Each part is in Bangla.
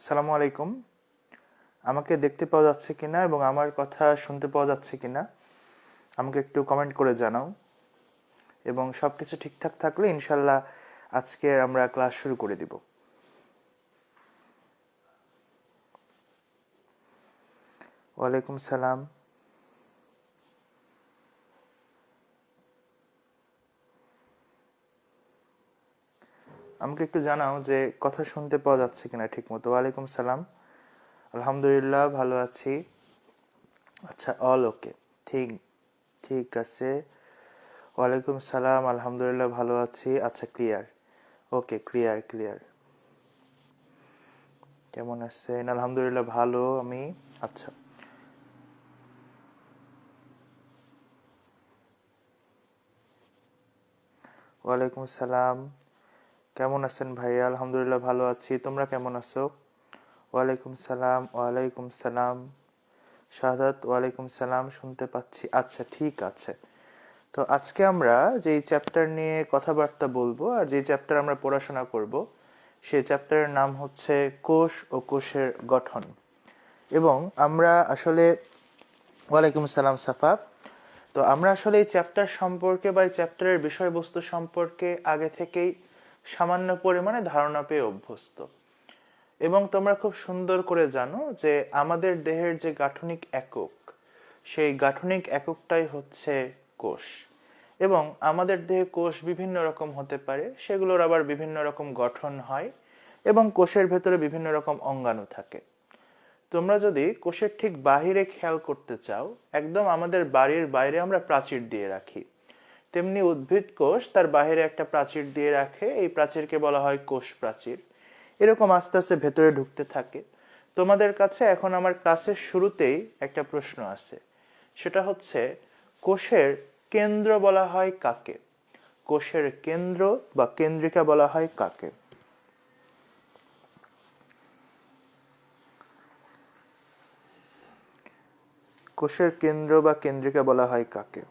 আসসালামু আলাইকুম। আমাকে দেখতে পাওয়া যাচ্ছে কিনা এবং আমার কথা শুনতে পাওয়া যাচ্ছে কিনা আমাকে একটু কমেন্ট করে জানাও, এবং সবকিছু ঠিকঠাক থাকলে ইনশাল্লাহ আজকে আমরা ক্লাস শুরু করে দিব। ওয়ালাইকুম সালাম। আমাকে একটু জানাও যে কথা শুনতে পাওয়া যাচ্ছে কিনা ঠিক মতো। ওয়ালাইকুম সালাম। আলহামদুলিল্লাহ, ভালো আছি। আচ্ছা, অল ওকে। ঠিক ঠিক আছে। ওয়ালাইকুম সালাম। আলহামদুলিল্লাহ, ভালো আছি। আচ্ছা, ক্লিয়ার। ওকে, ক্লিয়ার ক্লিয়ার। কেমন আছেন? আলহামদুলিল্লাহ, ভালো আমি। আচ্ছা, ওয়ালাইকুম সালাম। কেমন আছেন ভাইয়া? আলহামদুলিল্লাহ, ভালো আছি। তোমরা কেমন আছো? ওয়ালাইকুম সালাম। ওয়ালাইকুম সালাম। শাহাদাত, ওয়ালাইকুম সালাম। শুনতে পাচ্ছি। আচ্ছা, ঠিক আছে। তো আজকে আমরা যেই চ্যাপ্টার নিয়ে কথাবার্তা বলবো আর যেই চ্যাপ্টার আমরা পড়াশোনা করব, সেই চ্যাপ্টারের নাম হচ্ছে কোষ ও কোষের গঠন। এবং আমরা আসলে ওয়ালাইকুম সালাম সাফা। তো আমরা আসলে এই চ্যাপ্টার সম্পর্কে বা এই চ্যাপ্টারের বিষয়বস্তু সম্পর্কে আগে থেকেই সামান্য পরিমাণে ধারণা পেয়ে অভ্যস্ত, এবং তোমরা খুব সুন্দর করে জানো যে আমাদের দেহের যে গাঠনিক একক, সেই গাঠনিক এককটাই হচ্ছে কোষ। এবং আমাদের দেহে কোষ বিভিন্ন রকম হতে পারে, সেগুলোর আবার বিভিন্ন রকম গঠন হয়, এবং কোষের ভেতরে বিভিন্ন রকম অঙ্গাণু থাকে। তোমরা যদি কোষের ঠিক বাহিরে খেয়াল করতে চাও, একদম আমাদের বাড়ির বাইরে আমরা প্রাচীর দিয়ে রাখি, তেমনি উদ্ভিদ কোষ তার বাহিরে একটা প্রাচীর দিয়ে রাখে। এই প্রাচীরকে বলা হয় কোষ প্রাচীর। এরকম আস্তে আস্তে ভেতরে ঢুকতে থাকে। তোমাদের কাছে এখন আমার ক্লাসের শুরুতেই একটা প্রশ্ন আছে, সেটা হচ্ছে কোষের কেন্দ্র বলা হয় কাকে? কোষের কেন্দ্র বা কেন্দ্রিকা বলা হয় কাকে? কোষের কেন্দ্র বা কেন্দ্রিকা বলা হয় কাকে?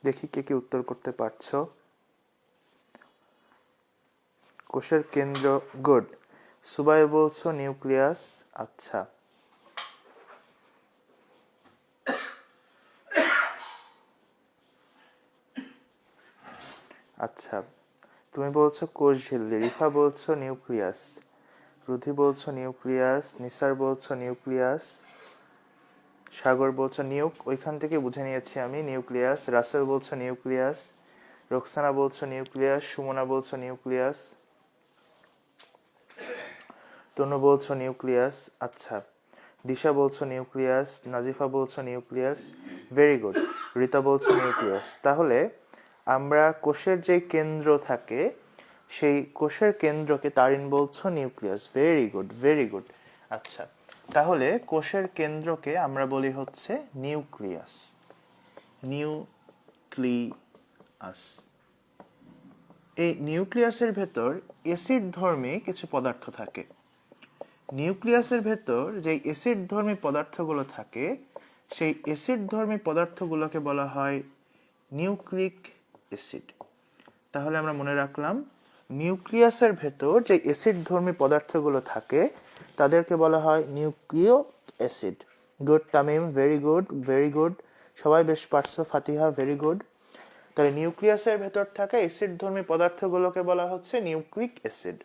দেখি কে কি উত্তর করতে পারছো। কোষের কেন্দ্র, গুড। সুবাই বলছো নিউক্লিয়াস। আচ্ছা আচ্ছা, তুমি বলছো কোষ ঝিল্লি, রিফা বলছো নিউক্লিয়াস, রুধি বলছো নিউক্লিয়াস, নিসার বলছো নিউক্লিয়াস, সাগর বলছো নিউক, ওইখান থেকে বুঝে নিয়েছি আমি নিউক্লিয়াস। রাসেল বলছো নিউক্লিয়াস, রোকসানা বলছো নিউক্লিয়াস, সুমনা বলছো নিউক্লিয়াস, তনু বলছো নিউক্লিয়াস। আচ্ছা, দিশা বলছো নিউক্লিয়াস, নাজিফা বলছো নিউক্লিয়াস, ভেরি গুড। রিতা বলছো নিউক্লিয়াস। তাহলে আমরা কোষের যে কেন্দ্র থাকে, সেই কোষের কেন্দ্রকে তারিন বলছো nucleus. Very good, very good. আচ্ছা, তাহলে কোষের কেন্দ্রকে আমরা বলি হচ্ছে নিউক্লিয়াস। নিউক্লিয়াস। এই নিউক্লিয়াসের ভেতর অ্যাসিড ধর্মী কিছু পদার্থ থাকে। নিউক্লিয়াসের ভেতর যে অ্যাসিড ধর্মী পদার্থগুলো থাকে, সেই অ্যাসিড ধর্মী পদার্থগুলোকে বলা হয় নিউক্লিক অ্যাসিড। তাহলে আমরা মনে রাখলাম, নিউক্লিয়াসের ভেতর যে অ্যাসিড ধর্মী পদার্থগুলো থাকে তাদেরকে বলা হয় নিউক্লিয় acid. Good Tamim, very good, very good. সবাই বেশ পারছো। ফাতিহা, ভেরি গুড। তাহলে নিউক্লিয়াসের ভেতর থাকা অ্যাসিড ধর্মী পদার্থগুলোকে বলা হচ্ছে নিউক্লিক অ্যাসিড।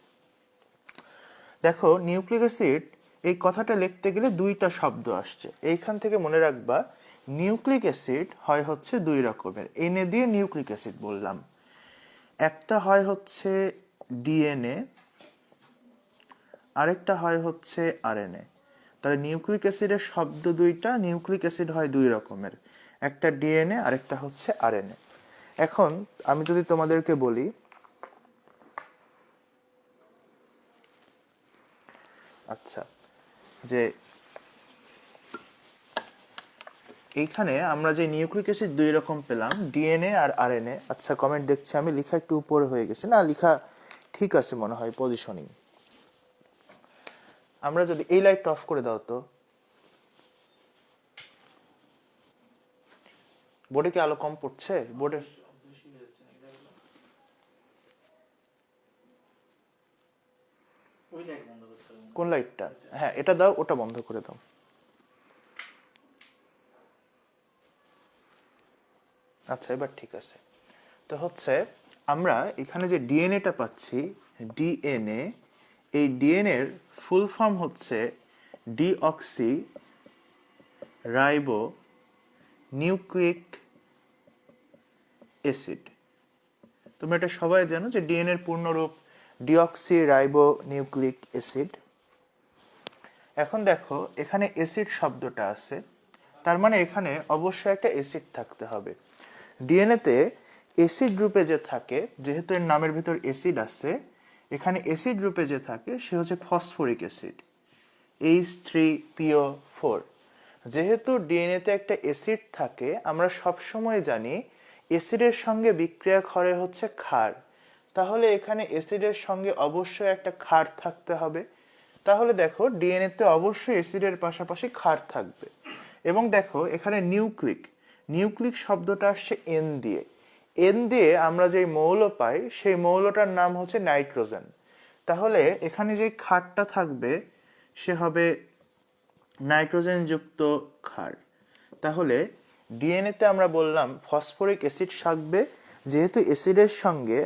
দেখো, নিউক্লিক অ্যাসিড এই কথাটা লিখতে গেলে দুইটা শব্দ আসছে, এইখান থেকে মনে রাখবা। নিউক্লিক অ্যাসিড হয় হচ্ছে দুই রকমের, এনএ দিয়ে নিউক্লিক অ্যাসিড বললাম। একটা হয় হচ্ছে ডিএনএ, আরেকটা হয় হচ্ছে আরএনএ। তাহলে নিউক্লিক অ্যাসিডের শব্দ দুইটা, নিউক্লিক অ্যাসিড হয় দুই রকমের, একটা ডিএনএ আরেকটা হচ্ছে আরএনএ। এখন আমি যদি তোমাদেরকে বলি, আচ্ছা, যে এইখানে আমরা যে নিউক্লিক অ্যাসিড দুই রকম পেলাম, ডিএনএ আর আরএনএ। আচ্ছা, কমেন্ট দেখছি আমি, লেখা একটু উপরে হয়ে গেছে, না লেখা ঠিক আছে মনে হয়, পজিশনিং। আমরা যদি এই লাইটটা অফ করে দাও তো, বোর্ডে কি আলো কম পড়ছে? বোর্ডে কোন লাইটটা? হ্যাঁ এটা দাও, ওটা বন্ধ করে দাও। আচ্ছা এবার ঠিক আছে। তো হচ্ছে আমরা এখানে যে ডিএনএটা পাচ্ছি, ডিএনএ, এই ডিএনএ এর ফুল ফর্ম হচ্ছে ডিঅক্সি রাইবো নিউক্লিক অ্যাসিড। তোমরা এটা সবাই জানো যে ডিএনএ এর পূর্ণরূপ ডিঅক্সি রাইবো নিউক্লিক অ্যাসিড। এখন দেখো এখানে অ্যাসিড শব্দটা আছে, তার মানে এখানে অবশ্যই একটা অ্যাসিড থাকতে হবে। ডিএনএতে অ্যাসিড গ্রুপে যে থাকে, যেহেতু এর নামের ভিতর অ্যাসিড আছে, এখানে অ্যাসিড গ্রুপে যে থাকে সে হচ্ছে ফসফরিক অ্যাসিড, H3PO4। যেহেতু ডিএনএতে একটা অ্যাসিড থাকে, আমরা সবসময় জানি অ্যাসিডের সঙ্গে বিক্রিয়া করে হচ্ছে ক্ষার, তাহলে এখানে অ্যাসিডের সঙ্গে অবশ্যই একটা ক্ষার থাকতে হবে। তাহলে দেখো ডিএনএতে অবশ্যই অ্যাসিডের পাশাপাশি ক্ষার থাকবে। এবং দেখো এখানে নিউক্লিক, নিউক্লিক শব্দটা আসছে এন দিয়ে। এন দিয়ে আমরা যে মৌল পাই সেই মৌলটার নাম হচ্ছে নাইট্রোজেন। তাহলে এখানে যে ক্ষারটা থাকবে সে হবে নাইট্রোজেন যুক্ত ক্ষার। তাহলে ডিএনএতে আমরা বললাম ফসফরিক অ্যাসিড থাকবে, যেহেতু অ্যাসিডের সঙ্গে,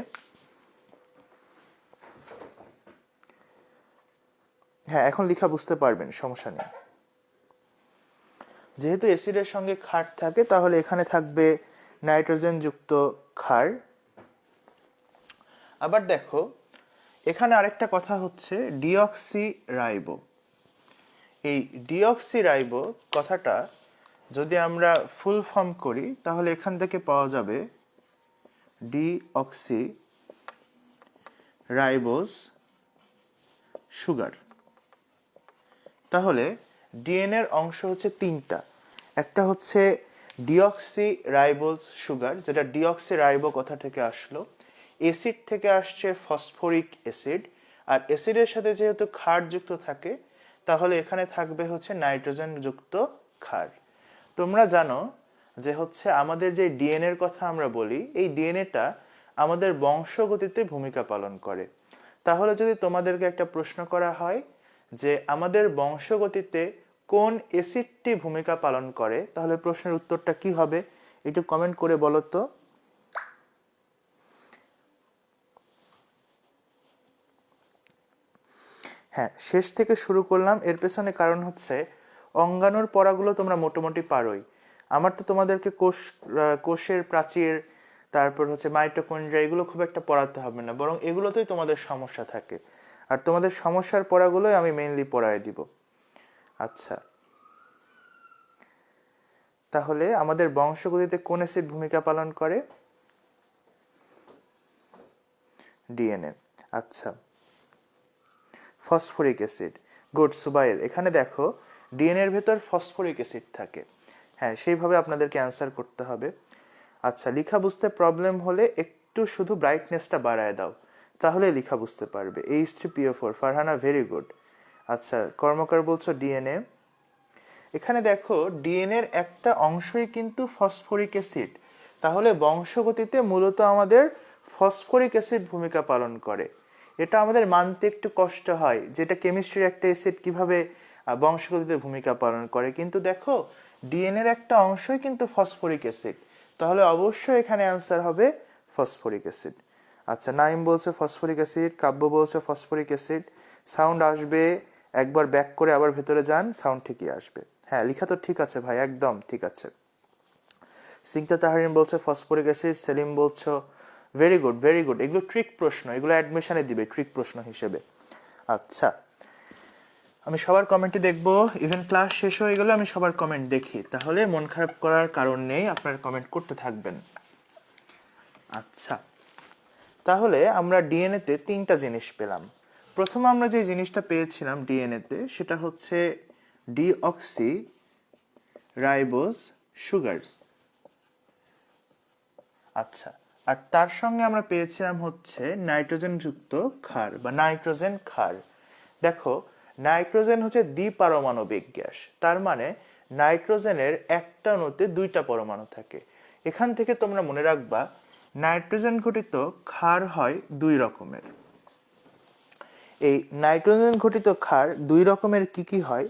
হ্যাঁ এখন লেখা বুঝতে পারবেন, সমস্যা নেই। যেহেতু অ্যাসিডের সঙ্গে ক্ষার থাকে তাহলে এখানে থাকবে নাইট্রোজেন যুক্ত ক্ষার। আবার দেখো এখানে আরেকটা কথা হচ্ছে ডিঅক্সি রাইবো। এই ডিঅক্সি রাইবো কথাটা যদি আমরা ফুল ফর্ম করি তাহলে এখান থেকে পাওয়া যাবে ডিঅক্সি রাইবোজ সুগার। তাহলে ডিএনএর অংশ হচ্ছে তিনটা, একটা হচ্ছে ডিঅক্সি রাইবোজ সুগার, যেটা ডিঅক্সি রাইবো কথা থেকে আসলো, অ্যাসিড থেকে আসছে ফসফরিক অ্যাসিড, আর অ্যাসিডের সাথে যেহেতু ক্ষার যুক্ত থাকে তাহলে এখানে থাকবে হচ্ছে নাইট্রোজেন যুক্ত ক্ষার। তোমরা জানো যে হচ্ছে আমাদের যে ডিএনএর কথা আমরা বলি, এই ডিএনএটা আমাদের বংশগতিতে ভূমিকা পালন করে। তাহলে যদি তোমাদেরকে একটা প্রশ্ন করা হয় যে আমাদের বংশগতিতে কোন অ্যাসিডটি ভূমিকা পালন করে, তাহলে প্রশ্নের উত্তরটা কি হবে একটু কমেন্ট করে বলো তো। হ্যাঁ শেষ থেকে শুরু করলাম, এর পেছনে কারণ হচ্ছে অঙ্গাণুর পড়াগুলো তোমরা মোটামুটি পারোই। আমার তো তোমাদেরকে কোষের প্রাচীর, তারপর হচ্ছে মাইটোকন্ড্রিয়া, এগুলো খুব একটা পড়াতে হবে না, বরং এগুলোতেই তোমাদের সমস্যা থাকে, আর তোমাদের সমস্যার পড়াগুলোই আমি মেইনলি পড়ায় দিব। আচ্ছা তাহলে আমাদের বংশগতিতে কোন অ্যাসিড ভূমিকা পালন করে? ডিএনএ। আচ্ছা ফসফরিক অ্যাসিড, গুড সুবাইল। এখানে দেখো ডিএনএ এর ভেতর ফসফরিক অ্যাসিড থাকে, হ্যাঁ সেইভাবে আপনাদেরকে অ্যান্সার করতে হবে। আচ্ছা লেখা বুঝতে প্রবলেম হলে একটু শুধু ব্রাইটনেসটা বাড়ায় দাও, তাহলে লেখা বুঝতে পারবে। H3PO4, Farhana very good. আচ্ছা কর্মকার বলছো ডিএনএ, এখানে দেখো ডিএনএ এর একটা অংশই কিন্তু ফসফরিক অ্যাসিড, তাহলে বংশগতিতে মূলত আমাদের ফসফরিক অ্যাসিড ভূমিকা পালন করে। এটা আমাদের মানতে একটু কষ্ট হয়, যেটা কেমিস্ট্রির একটা অ্যাসিড কিভাবে বংশগতিতে ভূমিকা পালন করে, কিন্তু দেখো ডিএনএ এর একটা অংশই কিন্তু ফসফরিক অ্যাসিড, তাহলে অবশ্যই এখানে অ্যান্সার হবে ফসফরিক অ্যাসিড। আচ্ছা নাইম বলছে ফসফরিক অ্যাসিড, কাব্য বলছে ফসফরিক অ্যাসিড। সাউন্ড আসবে, একবার ব্যাক করে আবার ভেতরে যান, সাউন্ড ঠিকই আসবে। হ্যাঁ লেখা তো ঠিক আছে ভাই, একদম ঠিক আছে। সিংতা তাহারিন বলছে ফসফরিক অ্যাসিড, সেলিম বলছো ভেরি গুড ভেরি গুড। এগুলো ট্রিক প্রশ্ন, এগুলো অ্যাডমিশনে দিবে ট্রিক প্রশ্ন হিসেবে। আচ্ছা আমি সবার কমেন্টই দেখবো, ইভেন ক্লাস শেষ হয়ে গেলে আমি সবার কমেন্ট দেখি, তাহলে মন খারাপ করার কারণ নেই, আপনারা কমেন্ট করতে থাকবেন। আচ্ছা তাহলে আমরা ডিএনএতে তিনটা জিনিস পেলাম। প্রথমে আমরা যে জিনিসটা পেয়েছিলাম ডিএনএতে সেটা হচ্ছে ডিঅক্সি রাইবোজ সুগার। আচ্ছা আর তার সঙ্গে আমরা পেয়েছিলাম হচ্ছে নাইট্রোজেন যুক্ত ক্ষার বা নাইট্রোজেন ক্ষার। দেখো নাইট্রোজেন হচ্ছে দ্বিপারমাণবিক গ্যাস, তার মানে নাইট্রোজেনের একটা অণুতে দুইটা পরমাণু থাকে। এখান থেকে তোমরা মনে রাখবা নাইট্রোজেন ঘটিত ক্ষার হয় দুই রকমের। এই নাইট্রোজেন ঘটিত ক্ষার দুই রকমের কি হয়?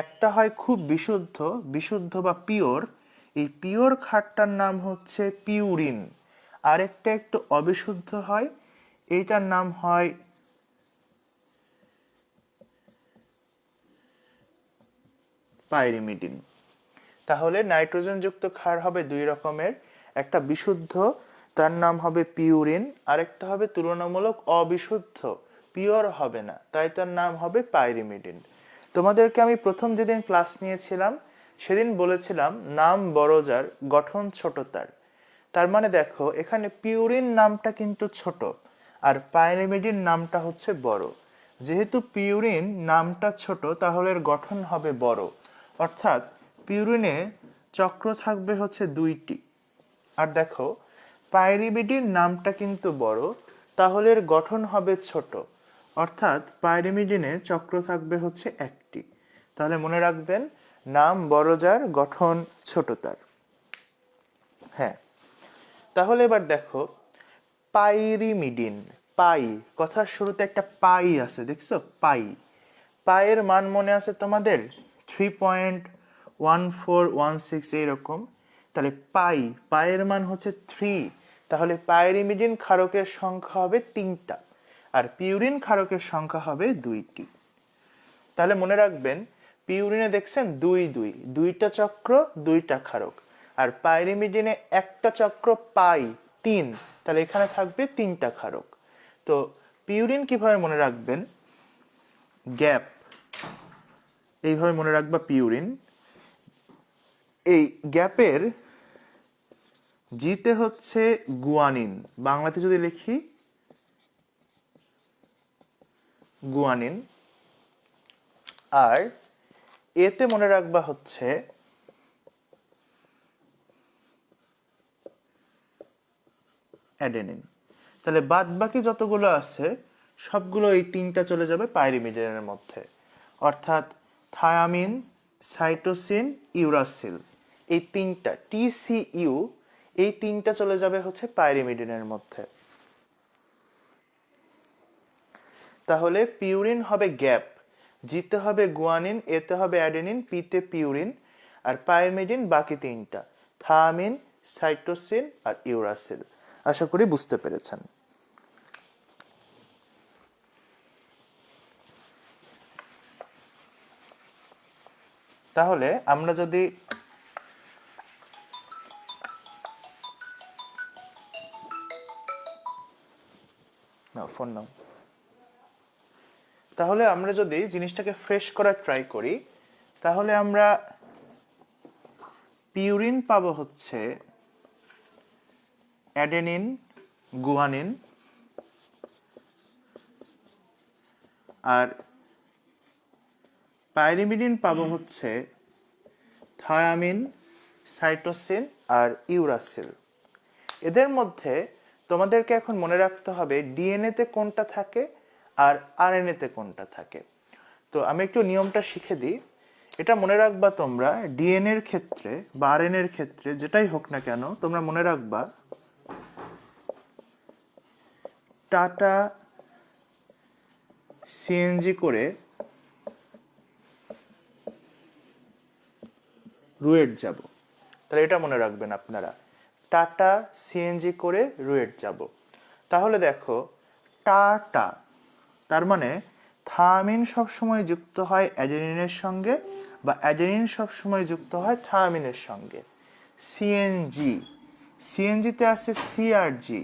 একটা হয় খুব বিশুদ্ধ, বিশুদ্ধ বা পিওর, এই পিওর ক্ষারটার নাম হচ্ছে পিউরিন। আরেকটা একটু অবিশুদ্ধ হয়, এইটার নাম হয় পাইরিমিডিন। তাহলে নাইট্রোজেন যুক্ত ক্ষার হবে দুই রকমের, একটা বিশুদ্ধ তার নাম হবে পিউরিন, আরেকটা হবে তুলনামূলক অবিশুদ্ধ, পিওর হবে না, তাই তার নাম হবে পাইরিমিডিন। তোমাদেরকে আমি প্রথম যেদিন ক্লাস নিয়েছিলাম সেদিন বলেছিলাম নাম বড় যার গঠন ছোট তার। তার মানে দেখো এখানে পিউরিন নামটা কিন্তু ছোট আর পাইরিমিডিন নামটা হচ্ছে বড়। যেহেতু পিউরিন নামটা ছোট তাহলে এর গঠন হবে বড়, অর্থাৎ পিউরিনে চক্র থাকবে হচ্ছে দুইটি। আর দেখো পাইরিমিডিন নামটা কিন্তু বড়, তাহলে এর গঠন হবে ছোট, অর্থাৎ পাইরিমিডিনে চক্র থাকবে হচ্ছে একটি। তাহলে মনে রাখবেন নাম বড় যার গঠন ছোট তার। হ্যাঁ, তাহলে এবার দেখো পাইরিমিডিন, পাই কথার শুরুতে একটা পাই আছে, দেখছো? পাই, পায়ের মান মনে আছে তোমাদের? 3.1416 এইরকম। তাহলে পায়ের মান হচ্ছে 3। তাহলে পাইরিমিডিন ক্ষারকের সংখ্যা হবে 3টা আর পিউরিন ক্ষারকের সংখ্যা হবে 2টি। তাহলে মনে রাখবেন পিউরিনে দেখছেন দুইটা চক্র, দুইটা ক্ষারক, আর পাইরিমিডিনে একটা চক্র পাই 3, তাহলে এখানে থাকবে 3টা ক্ষারক। তো পিউরিন কিভাবে মনে রাখবেন? গ্যাপ, এইভাবে মনে রাখবা পিউরিন। এই গ্যাপের জিতে হচ্ছে গুয়ানিন, বাংলাতে যদি লিখি গুয়ানিন, আর এতে মনে রাখবা হচ্ছে অ্যাডেনিন। তাহলে বাদ বাকি যতগুলো আছে সবগুলো এই 3টা চলে যাবে পাইরিমিডিনের মধ্যে, অর্থাৎ থায়ামিন, সাইটোসিন, ইউরাসিল, এই 3টা TCU, এই 3টা চলে যাবে হচ্ছে পাইরিমিডিনের মধ্যে। তাহলে পিউরিন হবে গ্যাপ, জিতে হবে গুয়ানিন, এতে হবে অ্যাডেনিন, পিতে পিউরিন, আর পাইরিমিডিন বাকি 3টা থায়ামিন, সাইটোসিন আর ইউরাসিল। আশা করি বুঝতে পেরেছেন। তাহলে আমরা যদি ফোন নাও, তাহলে আমরা যদি জিনিসটাকে ফ্রেশ করার ট্রাই করি, তাহলে আমরা পিউরিন পাবো হচ্ছে অ্যাডেনিন, গুয়ানিন, আর পাইরিমিডিন পাবো হচ্ছে থায়ামিন, সাইটোসিন আর ইউরাসিল। এদের মধ্যে তোমাদেরকে এখন মনে রাখতে হবে ডিএনএ তে কোনটা থাকে আর আরএনএ তে কোনটা থাকে। তো আমি একটু নিয়মটা শিখে দিই। এটা মনে রাখবা তোমরা ডিএনএ এর ক্ষেত্রে বা আরএনএ এর ক্ষেত্রে যেটাই হোক না কেন, তোমরা মনে রাখবা টাটা সিএনজি করে রুয়েট যাব। তাহলে এটা মনে রাখবেন আপনারা, টাটা সিএনজি করে রুয়েট যাব। তাহলে দেখো টাটা, তার মানে থায়ামিন সবসময় যুক্ত হয় অ্যাডেনিনের সঙ্গে বা অ্যাডেনিন সবসময় যুক্ত হয় থায়ামিনের সঙ্গে। সিএনজি, সিএনজিতে আছে সি আর জি,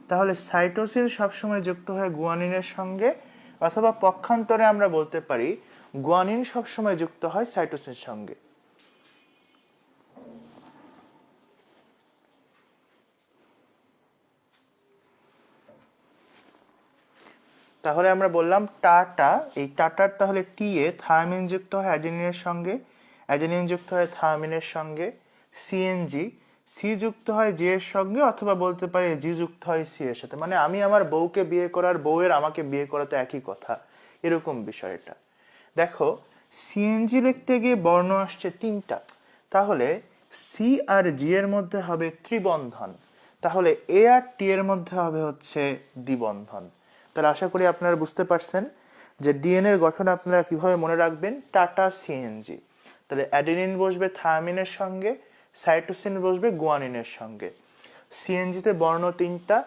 তাহলে সাইটোসিন সবসময় যুক্ত হয় গুয়ানিনের সঙ্গে, অথবা পক্ষান্তরে আমরা বলতে পারি গুয়ানিন সবসময় যুক্ত হয় সাইটোসিনের সঙ্গে। তাহলে আমরা বললাম টাটা, এই টাটার তাহলে টি এ থায়ামিন যুক্ত হয় অ্যাডেনিনের সঙ্গে, অ্যাডেনিন যুক্ত হয় থায়ামিনের সঙ্গে। সিএনজি, সি যুক্ত হয় জি এর সঙ্গে, অথবা বলতে পারি জি যুক্ত হয় সি এর সাথে, মানে আমি আমার বউকে বিয়ে করার বউয়ের আমাকে বিয়ে করাতে একই কথা, এরকম বিষয়টা। দেখো সিএনজি লিখতে গিয়ে বর্ণ আসছে 3টা, তাহলে সি আর জি এর মধ্যে হবে ত্রিবন্ধন, তাহলে এ আর টি এর মধ্যে হবে হচ্ছে দ্বিবন্ধন। তাহলে আশা করি আপনারা বুঝতে পারছেন যে ডিএনএ এর গঠন আপনারা কিভাবে মনে রাখবেন। টাটা সিএনজি, তাহলে অ্যাডেনিন বসবে থায়ামিনের সঙ্গে, সাইটোসিন বসবে গুয়ানিনের সঙ্গে। সিএনজিতে বর্ণ 3টা,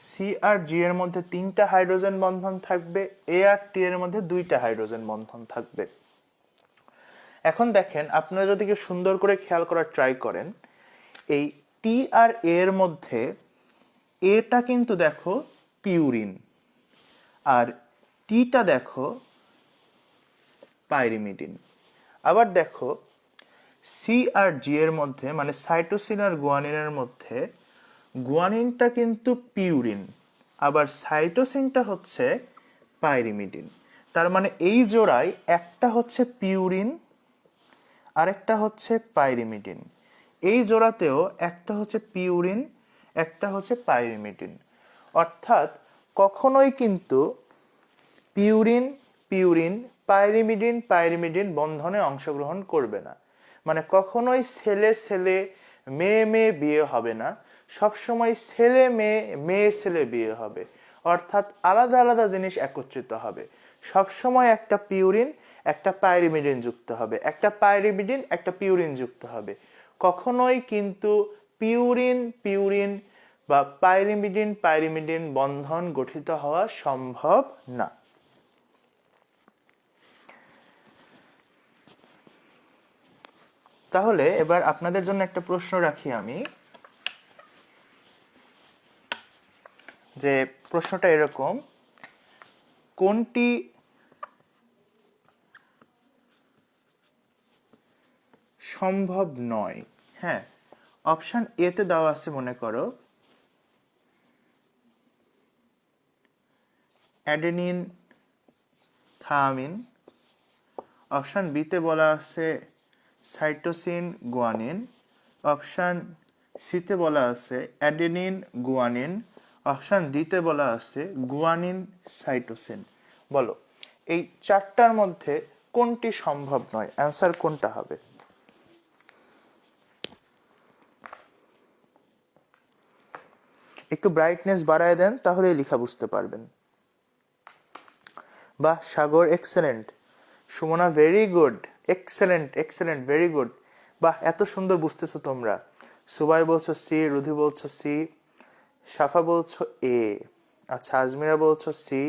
সি আর জি এর মধ্যে 3টা হাইড্রোজেন বন্ধন থাকবে, এ আর টি এর মধ্যে 2টা হাইড্রোজেন বন্ধন থাকবে। এখন দেখেন, আপনারা যদি কি সুন্দর করে খেয়াল করার ট্রাই করেন, এই টি আর এর মধ্যে এটা কিন্তু দেখো পিউরিন, আর টিটা দেখো পাইরিমিডিন। আবার দেখো সি আর জি এর মধ্যে মানে সাইটোসিন আর গুয়ানিনের মধ্যে গুয়ানিনটা কিন্তু পিউরিন, আবার সাইটোসিনটা হচ্ছে পাইরিমিডিন। তার মানে এই জোড়ায় একটা হচ্ছে পিউরিন আরেকটা হচ্ছে পাইরিমিডিন, এই জোড়াতেও একটা হচ্ছে পিউরিন একটা হচ্ছে পাইরিমিডিন। অর্থাৎ কখনোই কিন্তু পিউরিন পিউরিন পাইরিমিডিন পাইরিমিডিন বন্ধনে অংশগ্রহণ করবে না। মানে কখনোই ছেলে ছেলে মেয়ে মেয়ে বিয়ে হবে না, সবসময় ছেলে মেয়ে মেয়ে ছেলে বিয়ে হবে। অর্থাৎ আলাদা আলাদা জিনিস একত্রিত হবে। সবসময় একটা পিউরিন একটা পাইরিমিডিন যুক্ত হবে, একটা পাইরিমিডিন একটা পিউরিন যুক্ত হবে। কখনোই কিন্তু পিউরিন পিউরিন বা পাইরিমিডিন পাইরিমিডিন বন্ধন গঠিত হওয়া সম্ভব না। তাহলে এবার আপনাদের জন্য একটা প্রশ্ন রাখি আমি, যে প্রশ্নটা এরকম, কোনটি সম্ভব নয়? হ্যাঁ, অপশন এ তে দেওয়া আছে মনে করো অ্যাডেনিন থায়ামিন, অপশন বি তে বলা আছে সাইটোসিন গুয়ানিন, অপশন সি তে বলা আছে অ্যাডেনিন গুয়ানিন, অপশন ডি তে বলা আছে গুয়ানিন সাইটোসিন। বলো এই চারটার মধ্যে কোনটি সম্ভব নয়? অ্যান্সার কোনটা হবে? একটু ব্রাইটনেস বাড়ায় দেন, তাহলে লেখা বুঝতে পারবেন। বাহ, Sagar excellent, Sumana very good, excellent excellent, very good. বাহ, এত সুন্দর বুঝতেছো তোমরা। সুবাই বলছো সি, রুধি বলছো সি, সাফা বলছো এ, আচ্ছা আজমিরা বলছো সি,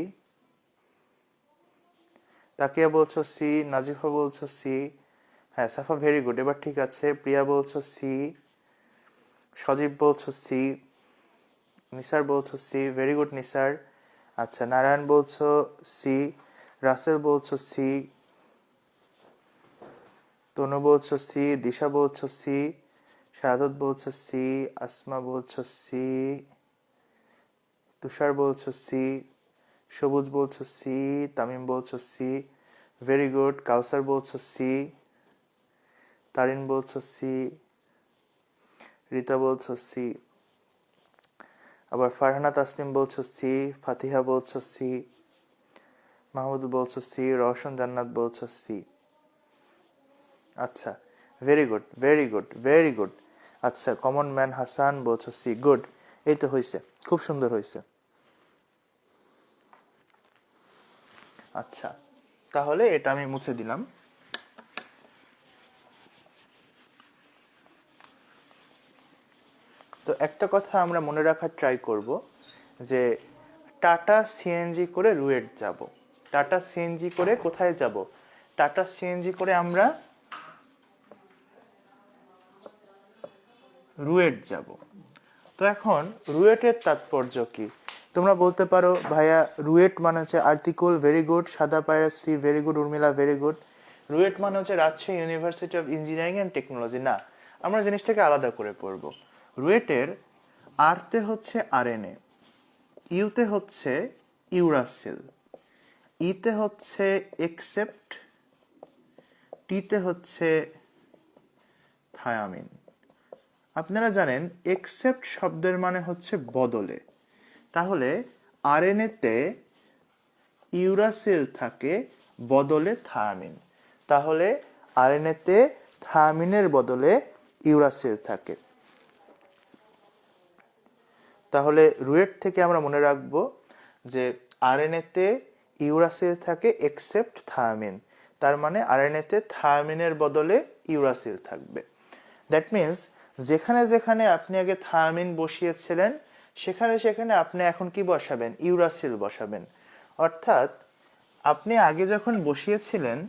তাকিয়া বলছো সি, নাজিফা বলছো সি, হ্যাঁ সাফা ভেরি গুড, এবার ঠিক আছে। প্রিয়া বলছো সি, সজীব বলছো সি, নিসার বলছো সি, ভেরি গুড নিসার। আচ্ছা নারায়ণ বলছো সি, রাসেল বলছো সি, তনু বলছো সি, দিশা বলছো সি, শাহাদত বলছো সি, আসমা বলছো সি, তুষার বলছো সি, সবুজ বলছো সি, তামিম বলছো সি, ভেরি গুড। কাউসার বলছো সি, তারিন বলছো সি, রিতা বলছো সি, আবার ফারহানা তাসনিম বলছো সি, ফাতিহা বলছো সি, মাহমুদ বলছো সি, রওশন জান্নাত বলছো সি। আচ্ছা very good very good very good. আচ্ছা কমন ম্যান হাসান বলছো সি, গুড। এই তো হয়েছে, খুব সুন্দর হয়েছে। আচ্ছা তাহলে এটা আমি মুছে দিলাম। তো একটা কথা আমরা মনে রাখার ট্রাই করব যে টাটা সিএনজি করে রুয়েট যাব। টাটা সিএনজি করে কোথায় যাব? টাটা সিএনজি করে আমরা রুয়েট যাব। তো এখন রুয়েটের তাৎপর্য কি? তোমরা বলতে পারো ভাইয়া রুয়েট মানে হচ্ছে আর্টিকল, ভেরি গুড। সাদা পায়রা C, very good. Urmila very good. RUET মানে হচ্ছে Rajshahi university of engineering and technology. না, আমরা জিনিসটাকে আলাদা করে পড়ব। রুয়েটের আরতে হচ্ছে আরএনএ, ইউতে হচ্ছে ইউরাসিল, ইতে হচ্ছে এক্সেপ্ট, টিতে হচ্ছে থায়ামিন। আপনারা জানেন এক্সেপ্ট শব্দের মানে হচ্ছে বদলে, তাহলে আরএনএতে ইউরাসিল থাকে বদলে থায়ামিন, তাহলে আরএনএতে থায়ামিনের বদলে ইউরাসিল থাকে। তাহলে রুয়েট থেকে আমরা মনে রাখবো যে আরএনএতে ইউরাসিল থাকে এক্সেপ্ট থায়ামিন, তার মানে আরএনএতে থায়ামিনের বদলে ইউরাসিল থাকবে। দ্যাট মিনস যেখানে যেখানে আপনি আগে থায়ামিন বসিয়েছিলেন সেখানে সেখানে আপনি এখন কি বসাবেন? ইউরাসিল বসাবেন। অর্থাৎ আপনি আগে যখন বসিয়েছিলেন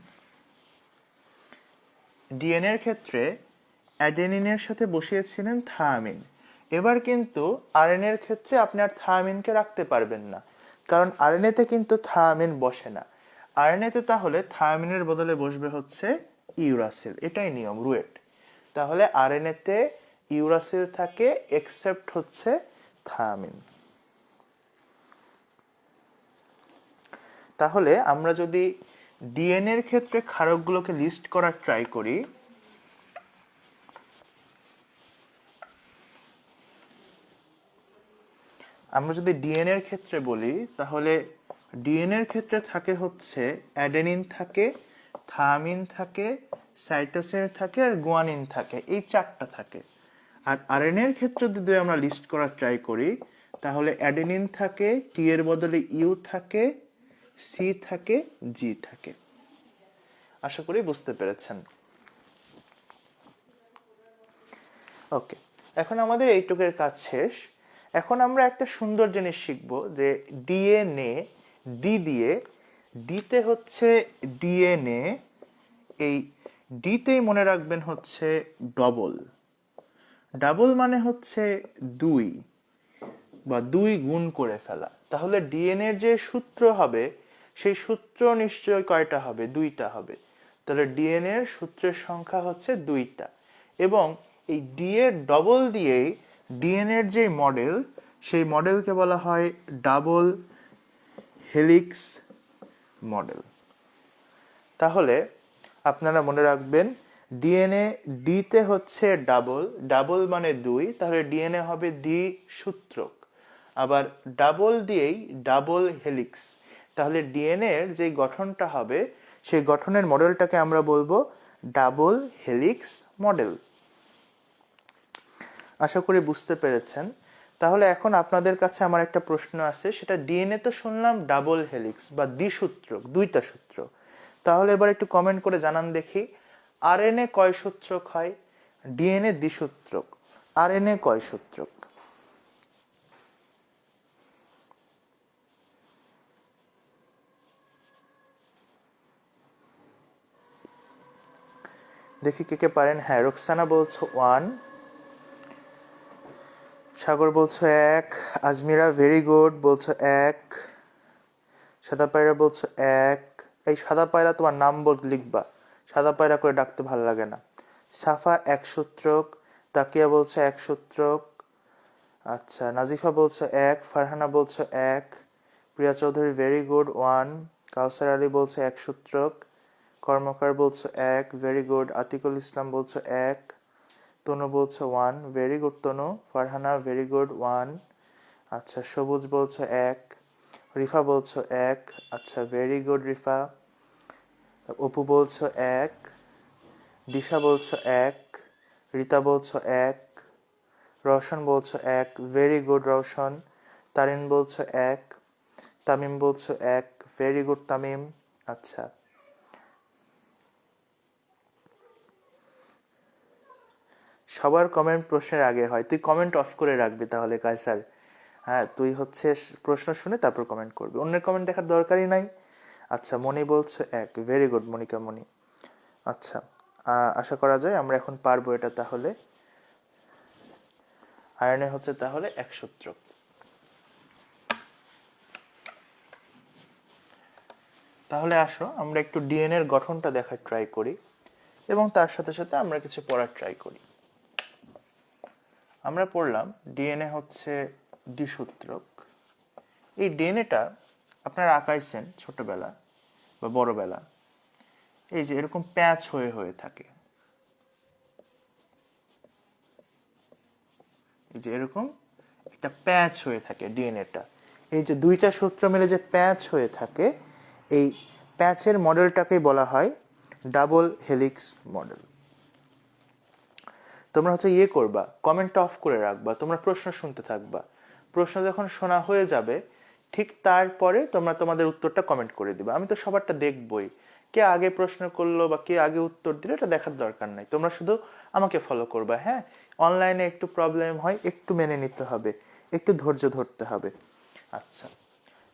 ডিএনএর ক্ষেত্রে অ্যাডেনিনের সাথে বসিয়েছিলেন থায়ামিন, এবার কিন্তু আরএনএর ক্ষেত্রে আপনি আর থায়ামিনকে রাখতে পারবেন না, কারণ আরএনএতে কিন্তু থায়ামিন বসে না। আরএনএতে তাহলে থায়ামিনের বদলে বসবে হচ্ছে ইউরাসিল, এটাই নিয়ম রুয়েট। তাহলে আরএনএতে ইউরাসিল থাকে এক্সেপ্ট হচ্ছে থায়ামিন। তাহলে আমরা যদি ডিএনএর ক্ষেত্রে ক্ষারকগুলোকে লিস্ট করার ট্রাই করি, আমরা যদি ডিএনএর ক্ষেত্রে বলি তাহলে ডিএনএর ক্ষেত্রে থাকে হচ্ছে অ্যাডেনিন থাকে, থায়ামিন থাকে, সাইটোসিন থাকে আর গুয়ানিন থাকে, এই চারটা থাকে। আর আরএনএর ক্ষেত্রে যদি আমরা লিস্ট করার ট্রাই করি তাহলে অ্যাডেনিন থাকে, টি এর বদলে ইউ থাকে, সি থাকে, জি থাকে। আশা করি বুঝতে পেরেছেন। ওকে, এখন আমাদের এইটুকের কাজ শেষ। এখন আমরা একটা সুন্দর জিনিস শিখব যে ডিএনএ ডি দিয়ে, ডিতে হচ্ছে ডিএনএ, এই ডিতেই মনে রাখবেন হচ্ছে ডবল। ডাবল মানে হচ্ছে দুই বা দুই গুণ করে ফেলা। তাহলে ডিএনএ যে সূত্র হবে সেই সূত্র নিশ্চয় কয়টা হবে? দুইটা হবে। তাহলে ডিএনএ এর সূত্রের সংখ্যা হচ্ছে দুইটা, এবং এই ডি এর ডবল দিয়েই ডিএনএ এর যে মডেল সেই মডেলকে বলা হয় ডাবল হেলিক্স মডেল। তাহলে আপনারা মনে রাখবেন ডিএনএ ডিতে হচ্ছে ডাবল, ডাবল মানে দুই, তাহলে ডিএনএ হবে দ্বিসূত্রক। আবার ডাবল দিয়েই ডাবল হেলিক্স, তাহলে ডিএনএ এর যে গঠনটা হবে সেই গঠনের মডেলটাকে আমরা বলবো ডাবল হেলিক্স মডেল। আশা করি বুঝতে পেরেছেন। তাহলে এখন আপনাদের কাছে আমার একটা প্রশ্ন আছে, সেটা ডিএনএ তো শুনলাম ডাবল হেলিক্স বা দ্বিসূত্রক, দুইটা সূত্র। তাহলে এবার একটু কমেন্ট করে জানান দেখি আরএনএ কয় সূত্রক হয়? ডিএনএ দ্বিসূত্রক, আরএনএ কয় সূত্রক? দেখি কে কে পারেন। হ্যাঁ, রোকসানা বলছো 1, সাগর বলছো 1, আজমিরা ভেরি গুড বলছো 1, সাদা পায়রা বলছো 1। এই সাদা পায়রা তোমার নাম লিখবা, সাদা পায়রা করে ডাকতে ভালো লাগে না। সাফা 1 সূত্রক, তাকিয়া বলছো 1 সূত্রক, আচ্ছা নাজিফা বলছো 1, ফারহানা বলছো 1, প্রিয়া চৌধুরী ভেরি গুড 1, কাউসার আলী বলছো 1 সূত্রক, কর্মকার বলছো 1 ভেরি গুড, আতিকুল ইসলাম বলছো 1, তনু বলছো 1 ভেরি গুড তনু, ফারহানা ভেরি গুড 1, আচ্ছা সবুজ বলছো 1, রিফা বলছো 1, আচ্ছা ভেরি গুড রিফা, অপু বলছো 1, দিশা বলছো 1, রিতা বলছো 1, রওশন বলছো 1 ভেরি গুড রওশন, তারিন বলছো 1, তামিম বলছো 1 ভেরি গুড তামিম। আচ্ছা সবার কমেন্ট প্রশ্নের আগে হয়, তুই কমেন্ট অফ করে রাখবি তাহলে কায়সার। হ্যাঁ তুই হচ্ছে প্রশ্ন শুনে তারপর কমেন্ট করবি, অন্যের কমেন্ট দেখার দরকারই নাই। আচ্ছা মনি বলছো 1 ভেরি গুড মনিকা মনি। আচ্ছা আশা করা যায় আমরা এখন পারবো এটা। তাহলে আয়রনে হচ্ছে তাহলে 1 সূত্রক। তাহলে আসো আমরা একটু ডিএনএ এর গঠনটা দেখার ট্রাই করি এবং তার সাথে সাথে আমরা কিছু পড়ার ট্রাই করি। আমরা পড়লাম ডিএনএ হচ্ছে দ্বিসূত্রক। এই ডিএনএটা আপনারা আঁকাইছেন ছোটবেলা বা বড়বেলা, এই যে এরকম প্যাচ হয়ে হয়ে থাকে, এই যে এরকম একটা প্যাচ হয়ে থাকে ডিএনএটা। এই যে দুইটা সূত্র মিলে যে প্যাচ হয়ে থাকে, এই প্যাচের মডেলটাকেই বলা হয় ডাবল হেলিক্স মডেল। তোমরা হচ্ছে করবা, কমেন্ট অফ করে রাখবা, তোমরা প্রশ্ন শুনতে থাকবা। প্রশ্ন যখন শোনা হয়ে যাবে ঠিক তারপরে তোমরা তোমাদের উত্তরটা কমেন্ট করে দিবা। আমি তো সবারটা দেখবই, কে আগে প্রশ্ন করলো বা কে আগে উত্তর দিল এটা দেখার দরকার নাই, তোমরা শুধু আমাকে ফলো করবা। হ্যাঁ, অনলাইনে একটু প্রবলেম হয়, একটু মেনে নিতে হবে, একটু ধৈর্য ধরতে হবে। আচ্ছা,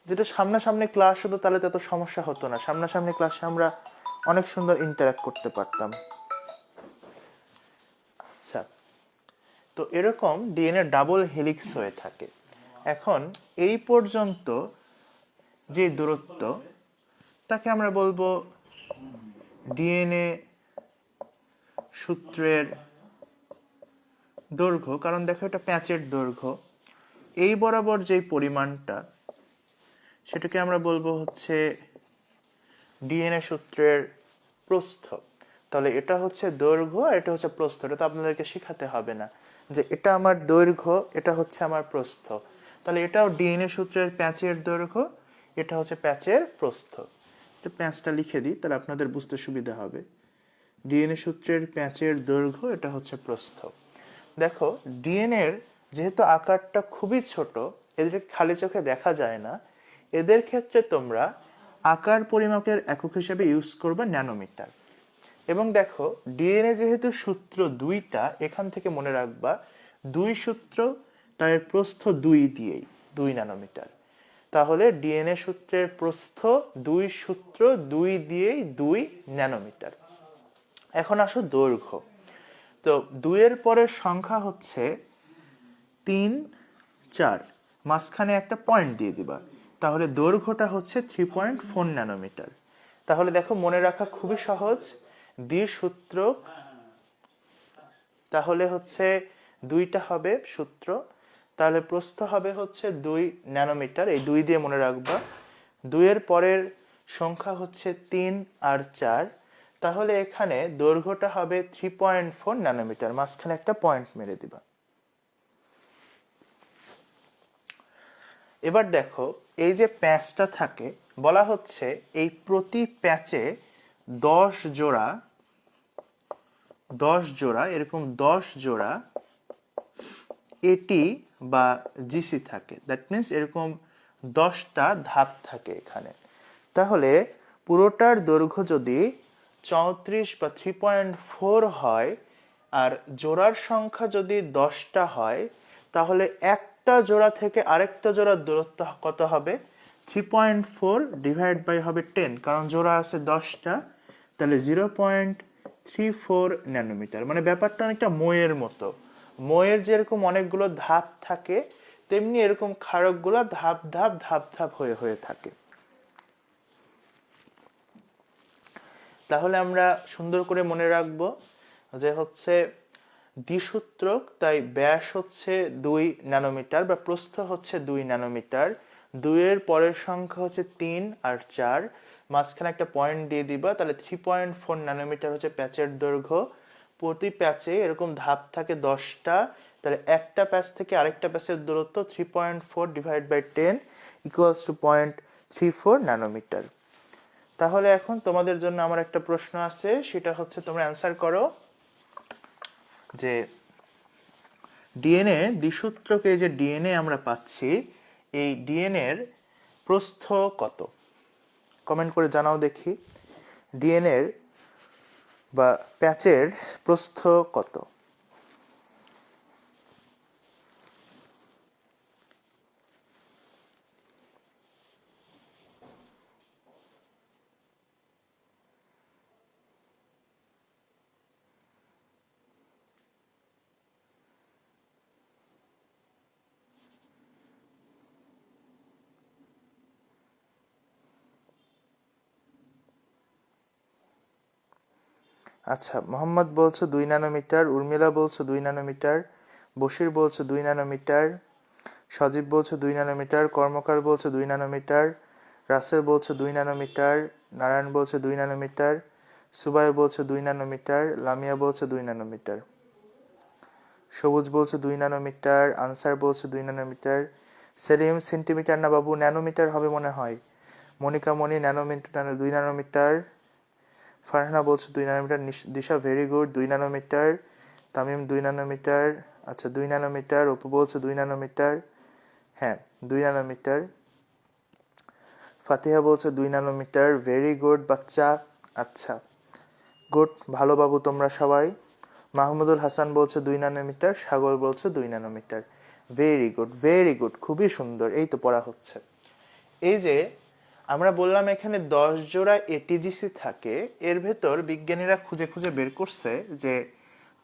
যেটা সামনাসামনি ক্লাস হতো তাহলে তো এত সমস্যা হতো না, সামনাসামনি ক্লাসে আমরা অনেক সুন্দর ইন্টারাক্ট করতে পারতাম। আচ্ছা, তো এরকম ডিএনএ ডাবল হেলিক্স হয়ে থাকে। এখন এই পর্যন্ত যে দূরত্ব তাকে আমরা বলবো ডিএনএ সূত্রের দৈর্ঘ্য, কারণ দেখো এটা প্যাচের দৈর্ঘ্য। এই বরাবর যে পরিমাণটা সেটাকে আমরা বলবো হচ্ছে ডিএনএ সূত্রের প্রস্থ। তাহলে এটা হচ্ছে দৈর্ঘ্য আর এটা হচ্ছে প্রস্থ। এটা তো আপনাদেরকে শেখাতে হবে না যে এটা আমার দৈর্ঘ্য, এটা হচ্ছে আমার প্রস্থ। তাহলে এটাও ডিএনএ সূত্রের প্যাচের দৈর্ঘ্য, এটা হচ্ছে প্যাচের প্রস্থ। তো প্যাচটা লিখে দিই তাহলে আপনাদের বুঝতে সুবিধা হবে। ডিএনএ সূত্রের প্যাচের দৈর্ঘ্য, এটা হচ্ছে প্রস্থ। দেখো ডিএনএর যেহেতু আকারটা খুবই ছোট, এদেরকে খালি চোখে দেখা যায় না, এদের ক্ষেত্রে তোমরা আকার পরিমাপের একক হিসেবে ইউজ করবে ন্যানোমিটার। এবং দেখো ডিএনএ যেহেতু সূত্র দুইটা, এখান থেকে মনে রাখবা 2 সূত্র, তার প্রস্থ 2 দিয়েই 2 ন্যানোমিটার। তাহলে ডিএনএ সূত্রের প্রস্থ 2 সূত্র 2 দিয়েই 2 ন্যানোমিটার। এখন আসো দৈর্ঘ্য। তো 2 এর পরের সংখ্যা হচ্ছে 3, 4, মাঝখানে একটা পয়েন্ট দিয়ে দিবা, তাহলে দৈর্ঘ্যটা হচ্ছে 3.4 ন্যানোমিটার। তাহলে দেখো মনে রাখা খুবই সহজ, দ্বিসূত্র, তাহলে হচ্ছে 2টা হবে সূত্র, তাহলে প্রস্থ হবে হচ্ছে 2 ন্যানোমিটার, এই 2 দিয়ে মনে রাখবা। 2 এর পরের সংখ্যা হচ্ছে 3 আর 4, তাহলে এখানে দৈর্ঘ্যটা হবে 3.4 ন্যানোমিটার, মাঝখানে একটা পয়েন্ট মেরে দিবা। এবার দেখো এই যে প্যাচটা থাকে, বলা হচ্ছে এই প্রতি প্যাচে 10 জোড়া এরকম 10 জোড়া এটি বা জিসি থাকে। দ্যাট মিনস এরকম 10টা ধাপ থাকে এখানে। তাহলে পুরোটার দৈর্ঘ্য যদি 34 বা 3.4 হয় আর জোড়ার সংখ্যা যদি 10টা হয়, তাহলে একটা জোড়া থেকে আরেকটা জোড়ার দূরত্ব কত হবে? 3.4 ডিভাইড বাই হবে 10, কারণ জোড়া আছে 10টা, তাহলে 0.34 ন্যানোমিটার। মানে ব্যাপারটা অনেকটা মইয়ের মতো। মইয়ের যেরকম অনেকগুলো ধাপ থাকে, তেমনি এরকম ক্ষারকগুলো ধাপ ধাপ ধাপ ধাপ হয়ে হয়ে থাকে। তাহলে আমরা সুন্দর করে মনে রাখবো যে হচ্ছে দ্বিসূত্রক, তাই ব্যাস হচ্ছে 2 ন্যানোমিটার বা প্রস্থ হচ্ছে 2 ন্যানোমিটার। 2 এর পরের সংখ্যা হচ্ছে 3 আর 4, মাঝখানে একটা পয়েন্ট দিয়ে দিবা, তাহলে 3.4 ন্যানোমিটার হচ্ছে প্যাচের দৈর্ঘ্য। প্রতি প্যাচে এরকম ধাপ থাকে 10টা, তাহলে একটা প্যাচ থেকে আরেকটা প্যাচের দূরত্ব 3.4 divide by 10 equals to 0.34 nanometre. তাহলে এখন তোমাদের জন্য আমার একটা প্রশ্ন আছে, সেটা হচ্ছে তোমরা অ্যান্সার করো যে ডিএনএ দ্বিসূত্রকে যে ডিএনএ আমরা পাচ্ছি, এই ডিএনএ এর প্রস্থ কত? কমেন্ট করে জানাও দেখি, ডিএনএ এর বা প্যাচের প্রস্থ কত? আচ্ছা, মোহাম্মদ বলছো 2 ন্যানোমিটার, উর্মিলা বলছো 2 ন্যানোমিটার, বশির বলছো 2 ন্যানোমিটার, সজীব বলছো 2 ন্যানোমিটার, কর্মকার বলছো 2 ন্যানোমিটার, রাসেল বলছো 2 ন্যানোমিটার, নারায়ণ বলছো 2 ন্যানোমিটার, সুবাই বলছো 2 ন্যানোমিটার, লামিয়া বলছো 2 ন্যানোমিটার, সবুজ বলছো 2 ন্যানোমিটার, আনসার বলছো 2 ন্যানোমিটার, সেলিম সেন্টিমিটার না বাবু, ন্যানোমিটার হবে মনে হয়, মনিকা মনি ন্যানোমিটার 2 ন্যানোমিটার, ফারহানা বলছো 2 nanometre, Disha very good 2 nanometre, Tamim 2 nanometre. আচ্ছা 2 ন্যানোমিটার, অপু বলছে 2 ন্যানোমিটার। হ্যাঁ 2 ন্যানোমিটার। ফাতিহা বলছে 2 ন্যানোমিটার। ভেরি গুড বাচ্চা। আচ্ছা গুড, ভালো বাবু তোমরা সবাই। মাহমুদুল হাসান বলছে 2 ন্যানোমিটার, সাগর বলছে 2 nanometre. Very good very good, খুবই সুন্দর, এই তো পড়া হচ্ছে। এই যে আমরা বললাম এখানে 10 জোড়া এটিজিসি থাকে, এর ভেতর বিজ্ঞানীরা খুঁজে খুঁজে বের করছে যে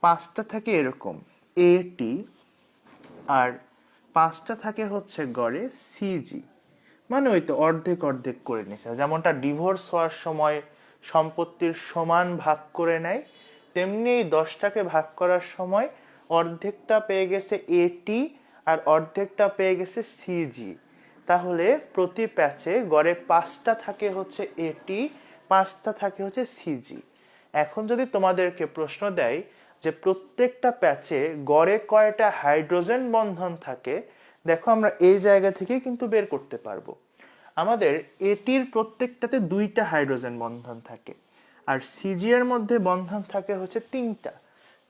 5টা থাকে এরকম এটি, আর 5টা থাকে হচ্ছে গড়ে সিজি। মানে ওই তো অর্ধেক অর্ধেক করে নিছে, যেমনটা ডিভোর্স হওয়ার সময় সম্পত্তির সমান ভাগ করে নেয়, তেমনি এই 10টাকে ভাগ করার সময় অর্ধেকটা পেয়ে গেছে এটি আর অর্ধেকটা পেয়ে গেছে সিজি। তাহলে প্রতি প্যাচে গড়ে 5টা থাকে হচ্ছে এটি, 5টা থাকে হচ্ছে সিজি। এখন যদি তোমাদেরকে প্রশ্ন দেয় যে প্রত্যেকটা প্যাচে গড়ে কয়টা হাইড্রোজেন বন্ধন থাকে, দেখো আমরা এই জায়গা থেকে কিন্তু বের করতে পারবো। আমাদের এটির প্রত্যেকটাতে 2টা হাইড্রোজেন বন্ধন থাকে, আর সিজি এর মধ্যে বন্ধন থাকে হচ্ছে 3টা।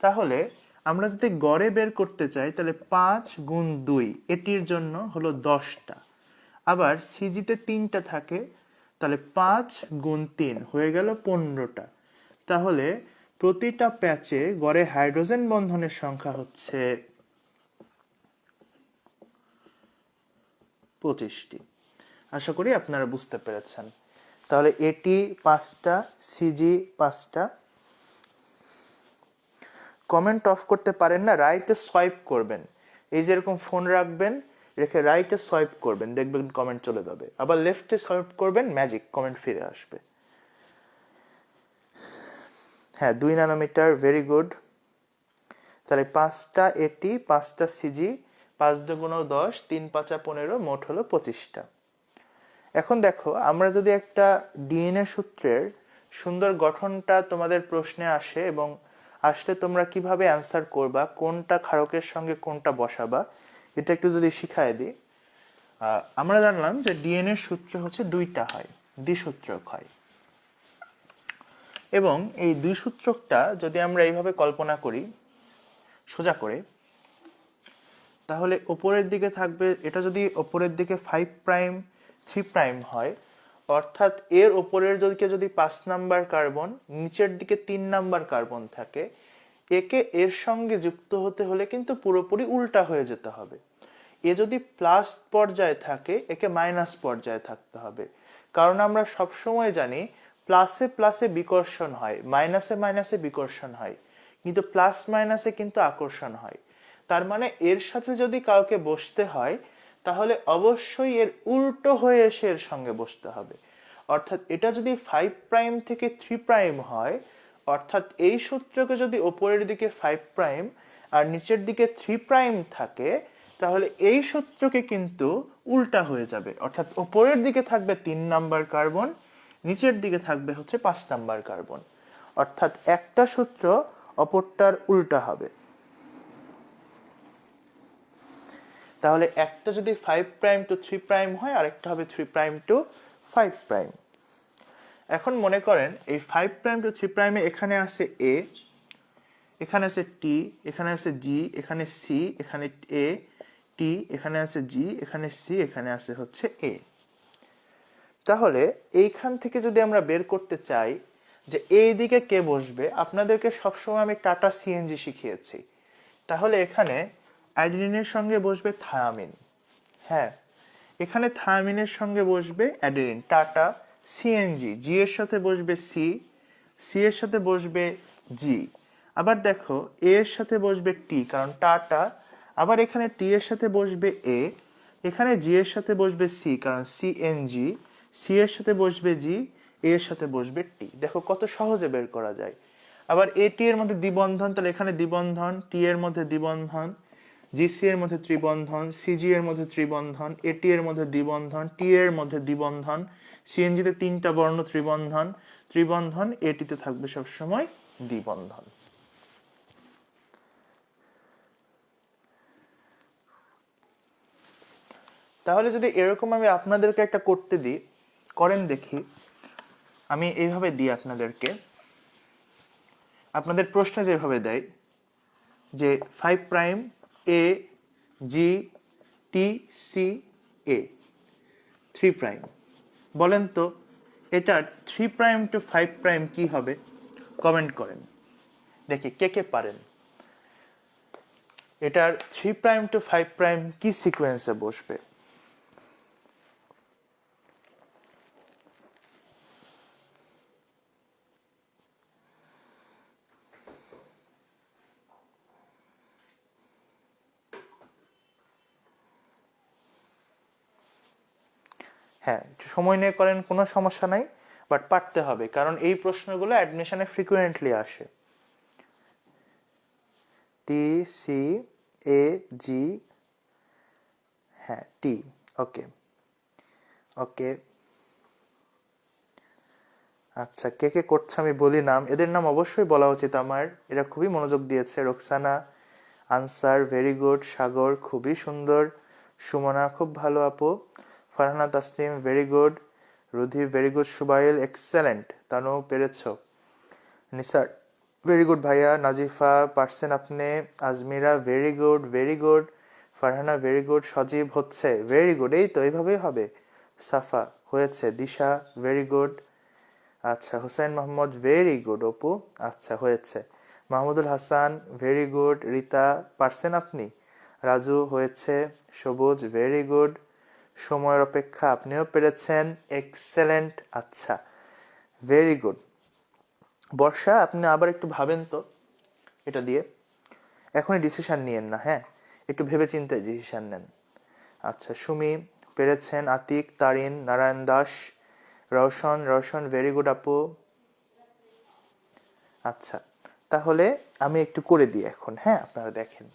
তাহলে আমরা যদি গড়ে বের করতে চাই তাহলে 5 গুণ 2 এটির জন্য হলো 10টা, আবার সিজিতে 3টা থাকে, তাহলে 5 গুণ 3 হয়ে গেল 15টা। তাহলে প্রতিটা প্যাচে গড়ে হাইড্রোজেন বন্ধনের সংখ্যা হচ্ছে 25টি। আশা করি আপনারা বুঝতে পেরেছেন। তাহলে এটি 5টা, সিজি 5টা। কমেন্ট অফ করতে পারেন না, রাইটে সোয়াইপ করবেন, এই যে এরকম ফোন রাখবেন, রেখে রাইটে সোয়াইপ করবেন, দেখবেন কমেন্ট চলে যাবে। আবার লেফটে সোয়াইপ করবেন, ম্যাজিক কমেন্ট ফিরে আসবে। হ্যাঁ 2 ন্যানোমিটার, ভেরি গুড। তাহলে 5টা এটি, 5টা সিজি, 5 দুগুণ 10, 3 5 15, মোট হলো 25টা। এখন দেখো আমরা যদি একটা ডিএনএ সূত্রের সুন্দর গঠনটা তোমাদের প্রশ্নে আসে এবং আসলে তোমরা কিভাবে অ্যান্সার করবা, কোনটা ক্ষারকের সঙ্গে কোনটা বসাবা, এটা একটু যদি শিখায় দিই। আমরা জানলাম যে ডিএনএ সূত্র হচ্ছে 2টা হয়, দ্বিসূত্রক হয়। এবং এই দ্বিসূত্রকটা যদি আমরা এইভাবে কল্পনা করি সোজা করে, তাহলে ওপরের দিকে থাকবে, এটা যদি ওপরের দিকে 5 প্রাইম 3 প্রাইম হয়, অর্থাৎ এর ওপরের দিকে যদি 5 নাম্বার কার্বন, নিচের দিকে 3 নাম্বার কার্বন থাকে, একে এর সঙ্গে যুক্ত হতে হলে কিন্তু পুরোপুরি উল্টা হয়ে যেতে হবে। এ যদি প্লাস পর্যায়ে থাকে, একে মাইনাস পর্যায়ে থাকতে হবে। কারণ আমরা সবসময় জানি প্লাসে প্লাসে বিকর্ষণ হয়, মাইনাসে মাইনাসে বিকর্ষণ হয়, কিন্তু প্লাস মাইনাসে কিন্তু আকর্ষণ হয়। তার মানে এর সাথে যদি কাউকে বসতে হয়, তাহলে অবশ্যই এর উল্টো হয়ে এসে এর সঙ্গে বসতে হবে। অর্থাৎ এটা যদি 5 প্রাইম থেকে 3 প্রাইম হয়, অর্থাৎ এই সূত্রকে যদি ওপরের দিকে 5 প্রাইম আর নিচের দিকে 3 প্রাইম থাকে, তাহলে এই সূত্রকে কিন্তু উল্টা হয়ে যাবে। অর্থাৎ ওপরের দিকে থাকবে 3 নাম্বার কার্বন, নিচের দিকে থাকবে হচ্ছে 5 নাম্বার কার্বন। অর্থাৎ একটা সূত্র অপরটার উল্টা হবে। তাহলে একটা যদি 5 প্রাইম টু 3 প্রাইম হয়, আরেকটা হবে 3 প্রাইম টু 5 প্রাইম। এখন মনে করেন এই 5 প্রাইম টু 3 প্রাইমে এখানে আছে এ, এখানে আছে টি, এখানে আছে জি, এখানে সি, এখানে এ টি, এখানে আছে জি, এখানে সি, এখানে আছে হচ্ছে এ। তাহলে এইখান থেকে যদি আমরা বের করতে চাই যে এই দিকে কে বসবে, আপনাদেরকে সবসময় আমি টাটা সিএনজি শিখিয়েছি। তাহলে এখানে অ্যাডেনিনের সঙ্গে বসবে থায়ামিন। হ্যাঁ এখানে থায়ামিনের সঙ্গে বসবে অ্যাডেনিন, টাটা সিএনজি। জি এর সাথে বসবে সি, সি এর সাথে বসবে জি। আবার দেখো এ এর সাথে বসবে টি, কারণ টাটা। আবার এখানে টি এর সাথে বসবে এ, এখানে জি এর সাথে বসবে সি, কারণ সিএনজি। সি এর সাথে বসবে জি, এ এর সাথে বসবে টি। দেখো কত সহজে বের করা যায়। আবার এ টি এর মধ্যে দ্বিবন্ধন, তাহলে এখানে দ্বিবন্ধন, টি এর মধ্যে দ্বিবন্ধন, জিসি এর মধ্যে ত্রিবন্ধন, সিজি এর মধ্যে ত্রিবন্ধন, এটি এর মধ্যে দ্বিবন্ধন, টি এর মধ্যে দ্বিবন্ধন, সিএনজি তে 3টা বর্ণ ত্রিবন্ধন, ত্রিবন্ধন, এটিতে থাকবে সবসময় দ্বিবন্ধন। তাহলে যদি এরকম আমি আপনাদেরকে একটা করতে দিই, করেন দেখি। আমি এইভাবে দিই আপনাদেরকে, আপনাদের প্রশ্ন যেভাবে দেয়, যে 5 প্রাইম এ জি টি সি এ 3 প্রাইম। বলেন তো এটা 3 প্রাইম টু 5 প্রাইম কি হবে? কমেন্ট করেন দেখি কে কে পারেন। এটার 3 প্রাইম টু 5 প্রাইম কি সিকোয়েন্সে বসবে? হ্যাঁ, সময় নিয়ে করেন, কোনো সমস্যা নাই, বাট পারতে হবে, কারণ এই প্রশ্নগুলো অ্যাডমিশনে ফ্রিকুয়েন্টলি আসে। টি সি এ জি, হ্যাঁ টি, ওকে ওকে। আচ্ছা, কে কে করছে আমি বলি নাম, এদের নাম অবশ্যই বলা উচিত আমার, এরা খুবই মনোযোগ দিয়েছে। Roksana Ansar, very good. সাগর, খুবই সুন্দর। সুমনা, খুব ভালো আপু। Farhana Tasnim, very good. Rudhi, very good. Subail, excellent. Tanu, পেরেছ। নিসার, ভেরি গুড ভাইয়া। নাজিফা, পারছেন আপনি। Azmira, very good very good. Farhana, very good. Sajib, হচ্ছে, ভেরি গুড, এই তো এইভাবেই হবে। সাফা, হয়েছে। Disha, very good. আচ্ছা, হুসাইন মোহাম্মদ, ভেরি গুড অপু। আচ্ছা, হয়েছে। Mahmudul Hasan, very good. রিতা, পারছেন আপনি। রাজু, হয়েছে। সবুজ, ভেরি গুড। সময়ের অপেক্ষা, আপনিও পেরেছেন, এক্সেলেন্ট। আচ্ছা, ভেরি গুড। বর্ষা, আপনি আবার একটু ভাবেন তো এটা দিয়ে, এখনই ডিসিশন নিয়েন না, হ্যাঁ, একটু ভেবে চিন্তে ডিসিশন নেন। আচ্ছা, সুমি, পেরেছেন। আতিক, তারিন, নারায়ণ দাস, রওশন, রওশন, ভেরি গুড আপু। আচ্ছা, তাহলে আমি একটু করে দিই এখন, হ্যাঁ, আপনারা দেখেন।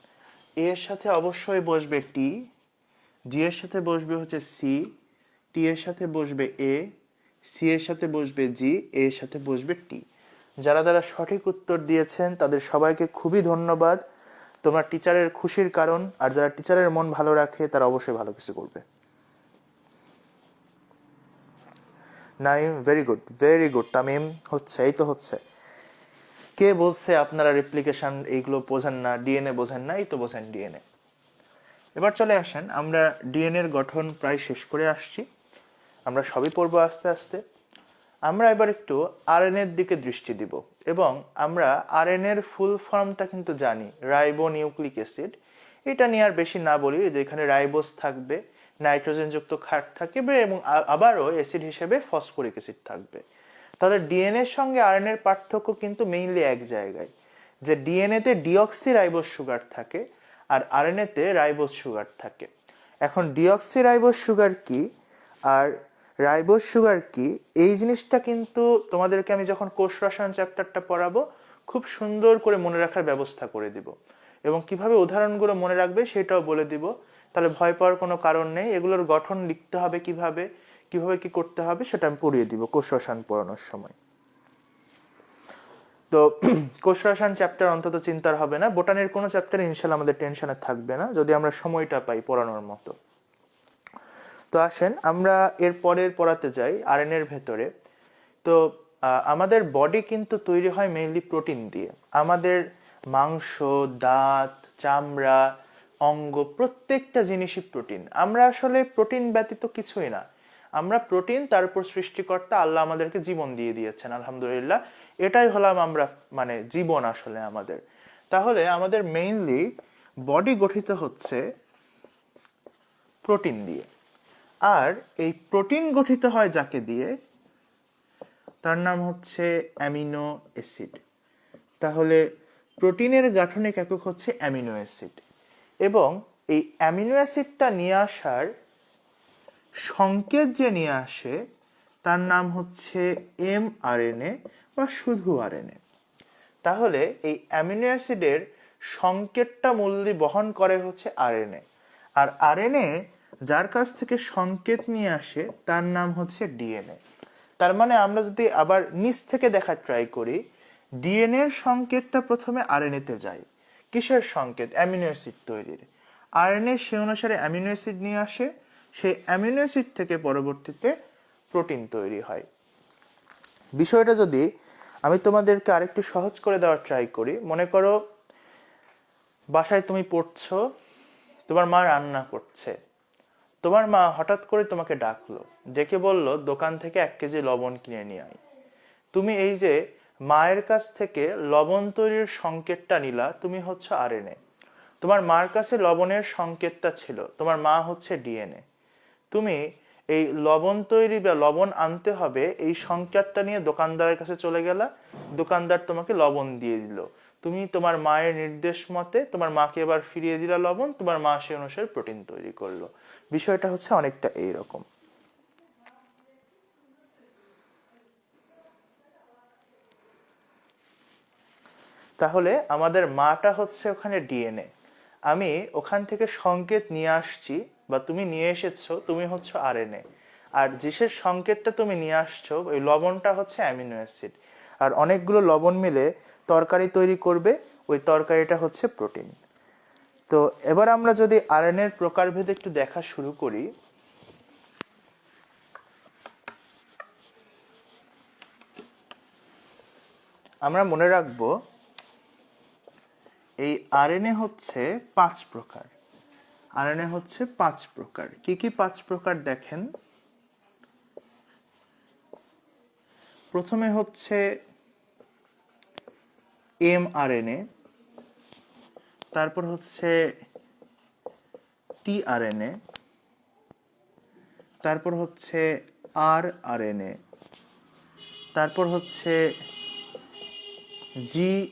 এ এর সাথে অবশ্যই বসবে টি, জি এর সাথে বসবে হচ্ছে সি, টি এর সাথে বসবে এ, সি এর সাথে বসবে জি, এ এর সাথে বসবে টি। যারা যারা সঠিক উত্তর দিয়েছেন তাদের সবাইকে খুবই ধন্যবাদ। তোমরা টিচারের খুশির কারণ, আর যারা টিচারের মন ভালো রাখে তারা অবশ্যই ভালো কিছু করবে। Naim, very good very good. Tamim, হচ্ছে, এই তো হচ্ছে। কে বলছে আপনারা রেপ্লিকেশন এইগুলো বোঝেন না, ডিএনএ বোঝেন না? এই তো বোঝেন ডিএনএ। এবার চলে আসেন, আমরা ডিএনএ এর গঠন প্রায় শেষ করে আসছি, আমরা সবই পড়বো আস্তে আস্তে। আমরা এবার একটু আরএনএ এর দিকে দৃষ্টি দিব, এবং আমরা আরএনএ এর ফুল ফর্মটা কিন্তু জানি, রাইবো নিউক্লিক অ্যাসিড। এটা নিয়ে আর বেশি না বলি, যে এখানে রাইবোজ থাকবে, নাইট্রোজেনযুক্ত ক্ষার থাকবে, এবং আবারও অ্যাসিড হিসেবে ফসফরিক অ্যাসিড থাকবে। তাহলে ডিএনএ এর সঙ্গে আরএনএ এর পার্থক্য কিন্তু মেইনলি এক জায়গায়, যে ডিএনএ তে ডিঅক্সি রাইবোজ সুগার থাকে, আর আরএনএ তে রাইবোজ সুগার থাকে। এখন ডিঅক্সি রাইবোজ সুগার কি আর রাইবোজ সুগার কি, এই জিনিসটা কিন্তু তোমাদেরকে আমি যখন কোষ রসায়ন চ্যাপ্টারটা পড়াবো খুব সুন্দর করে মনে রাখার ব্যবস্থা করে দিব, এবং কিভাবে উদাহরণগুলো মনে রাখবে সেটাও বলে দিব। তাহলে ভয় পাওয়ার কোনো কারণ নেই, এগুলোর গঠন লিখতে হবে কিভাবে, কিভাবে কি করতে হবে সেটা আমি পড়িয়ে দিব কোষ রসায়ন পড়ানোর সময়। তো কোষ রসায়ন চ্যাপ্টার অন্তত চিন্তার হবে না, বোটানির কোনো চ্যাপ্টার ইনশাল্লাহ আমাদের টেনশনে থাকবে না, যদি আমরা সময়টা পাই পড়ানোর মতো। তো আসেন আমরা এর পরের পড়াতে যাই আরএনএ এর ভেতরে। তো আমাদের বডি কিন্তু তৈরি হয় মেইনলি প্রোটিন দিয়ে। আমাদের মাংস, দাঁত, চামড়া, অঙ্গ, প্রত্যেকটা জিনিসই প্রোটিন। আমরা আসলে প্রোটিন ব্যতীত কিছুই না, আমরা প্রোটিন, তার উপর সৃষ্টিকর্তা আল্লাহ আমাদেরকে জীবন দিয়ে দিয়েছেন, আলহামদুলিল্লাহ। এটাই হলাম আমরা, মানে জীবন আসলে আমাদের। তাহলে আমাদের মেইনলি বডি গঠিত হচ্ছে প্রোটিন দিয়ে, আর এই প্রোটিন গঠিত হয় যাকে দিয়ে, তার নাম হচ্ছে অ্যামিনো অ্যাসিড। তাহলে প্রোটিনের গাঠনিক একক হচ্ছে অ্যামিনো অ্যাসিড, এবং এই অ্যামিনো অ্যাসিডটা নিয়ে আসার সংকেত যে নিয়ে আসে তার নাম হচ্ছে এমআরএনএ বা শুধু আরএনএ। তাহলে এই অ্যামিনো অ্যাসিডের সংকেতটা মূল্য বহন করে হচ্ছে আরএনএ, আর আরএনএ যার কাছ থেকে সংকেত নিয়ে আসে তার নাম হচ্ছে ডিএনএ। তার মানে আমরা যদি আবার নিচ থেকে দেখার ট্রাই করি, ডিএনএ এর সংকেতটা প্রথমে আরএনএ তে যায়। কিসের সংকেত? অ্যামিনো অ্যাসিড তৈরির। আরএনএ সে অনুসারে অ্যামিনো অ্যাসিড নিয়ে আসে, সেই অ্যামিনো অ্যাসিড থেকে পরবর্তীতে প্রোটিন তৈরি হয়। বিষয়টা যদি আমি তোমাদেরকে আরেকটু সহজ করে দেওয়ার ট্রাই করি, মনে করো বাসায় তুমি পড়ছো, তোমার মা রান্না করছে, তোমার মা হঠাৎ করে তোমাকে ডাকলো, ডেকে বলল দোকান থেকে 1 কেজি লবণ কিনে নিয়ে আয়। তুমি এই যে মায়ের কাছ থেকে লবণ তৈরির সংকেতটা নিলা, তুমি হচ্ছে আরএনএ। তোমার মার কাছে লবণের সংকেতটা ছিল, তোমার মা হচ্ছে ডিএনএ। তুমি এই লবণ তৈরি বা লবণ আনতে হবে এই সংকেতটা নিয়ে দোকানদারের কাছে চলে গেলা, দোকানদার তোমাকে লবণ দিয়ে দিল, তুমি তোমার মায়ের নির্দেশ মতে তোমার মাকে এবার ফিরিয়ে দিলা লবণ, তোমার মা সেই অনুসারে প্রোটিন তৈরি করলো। বিষয়টা হচ্ছে অনেকটা এইরকম। তাহলে আমাদের মাটা হচ্ছে ওখানে ডিএনএ, আমি ওখান থেকে সংকেত নিয়ে আসছি বা তুমি নিয়ে এসেছো, তুমি হচ্ছে আরএনএ। আর যেসের সংকেতটা তুমি নিয়ে আসছো ওই লবণটা হচ্ছে অ্যামিনো অ্যাসিড। আর অনেকগুলো লবণ মিলে তরকারি তৈরি করবে, ওই তরকারিটা হচ্ছে প্রোটিন। তো এবার আমরা যদি আরএনএর প্রকারভেদ একটু দেখা শুরু করি, আমরা মনে রাখবো এই আরএনএ হচ্ছে 5 প্রকার। আরএনএ হচ্ছে 5 প্রকার। কি কি 5 প্রকার দেখেন। প্রথমে হচ্ছে এমআরএনএ, তারপর হচ্ছে টিআরএনএ, তারপর হচ্ছে আরআরএনএ, তারপর হচ্ছে জিআরএনএ,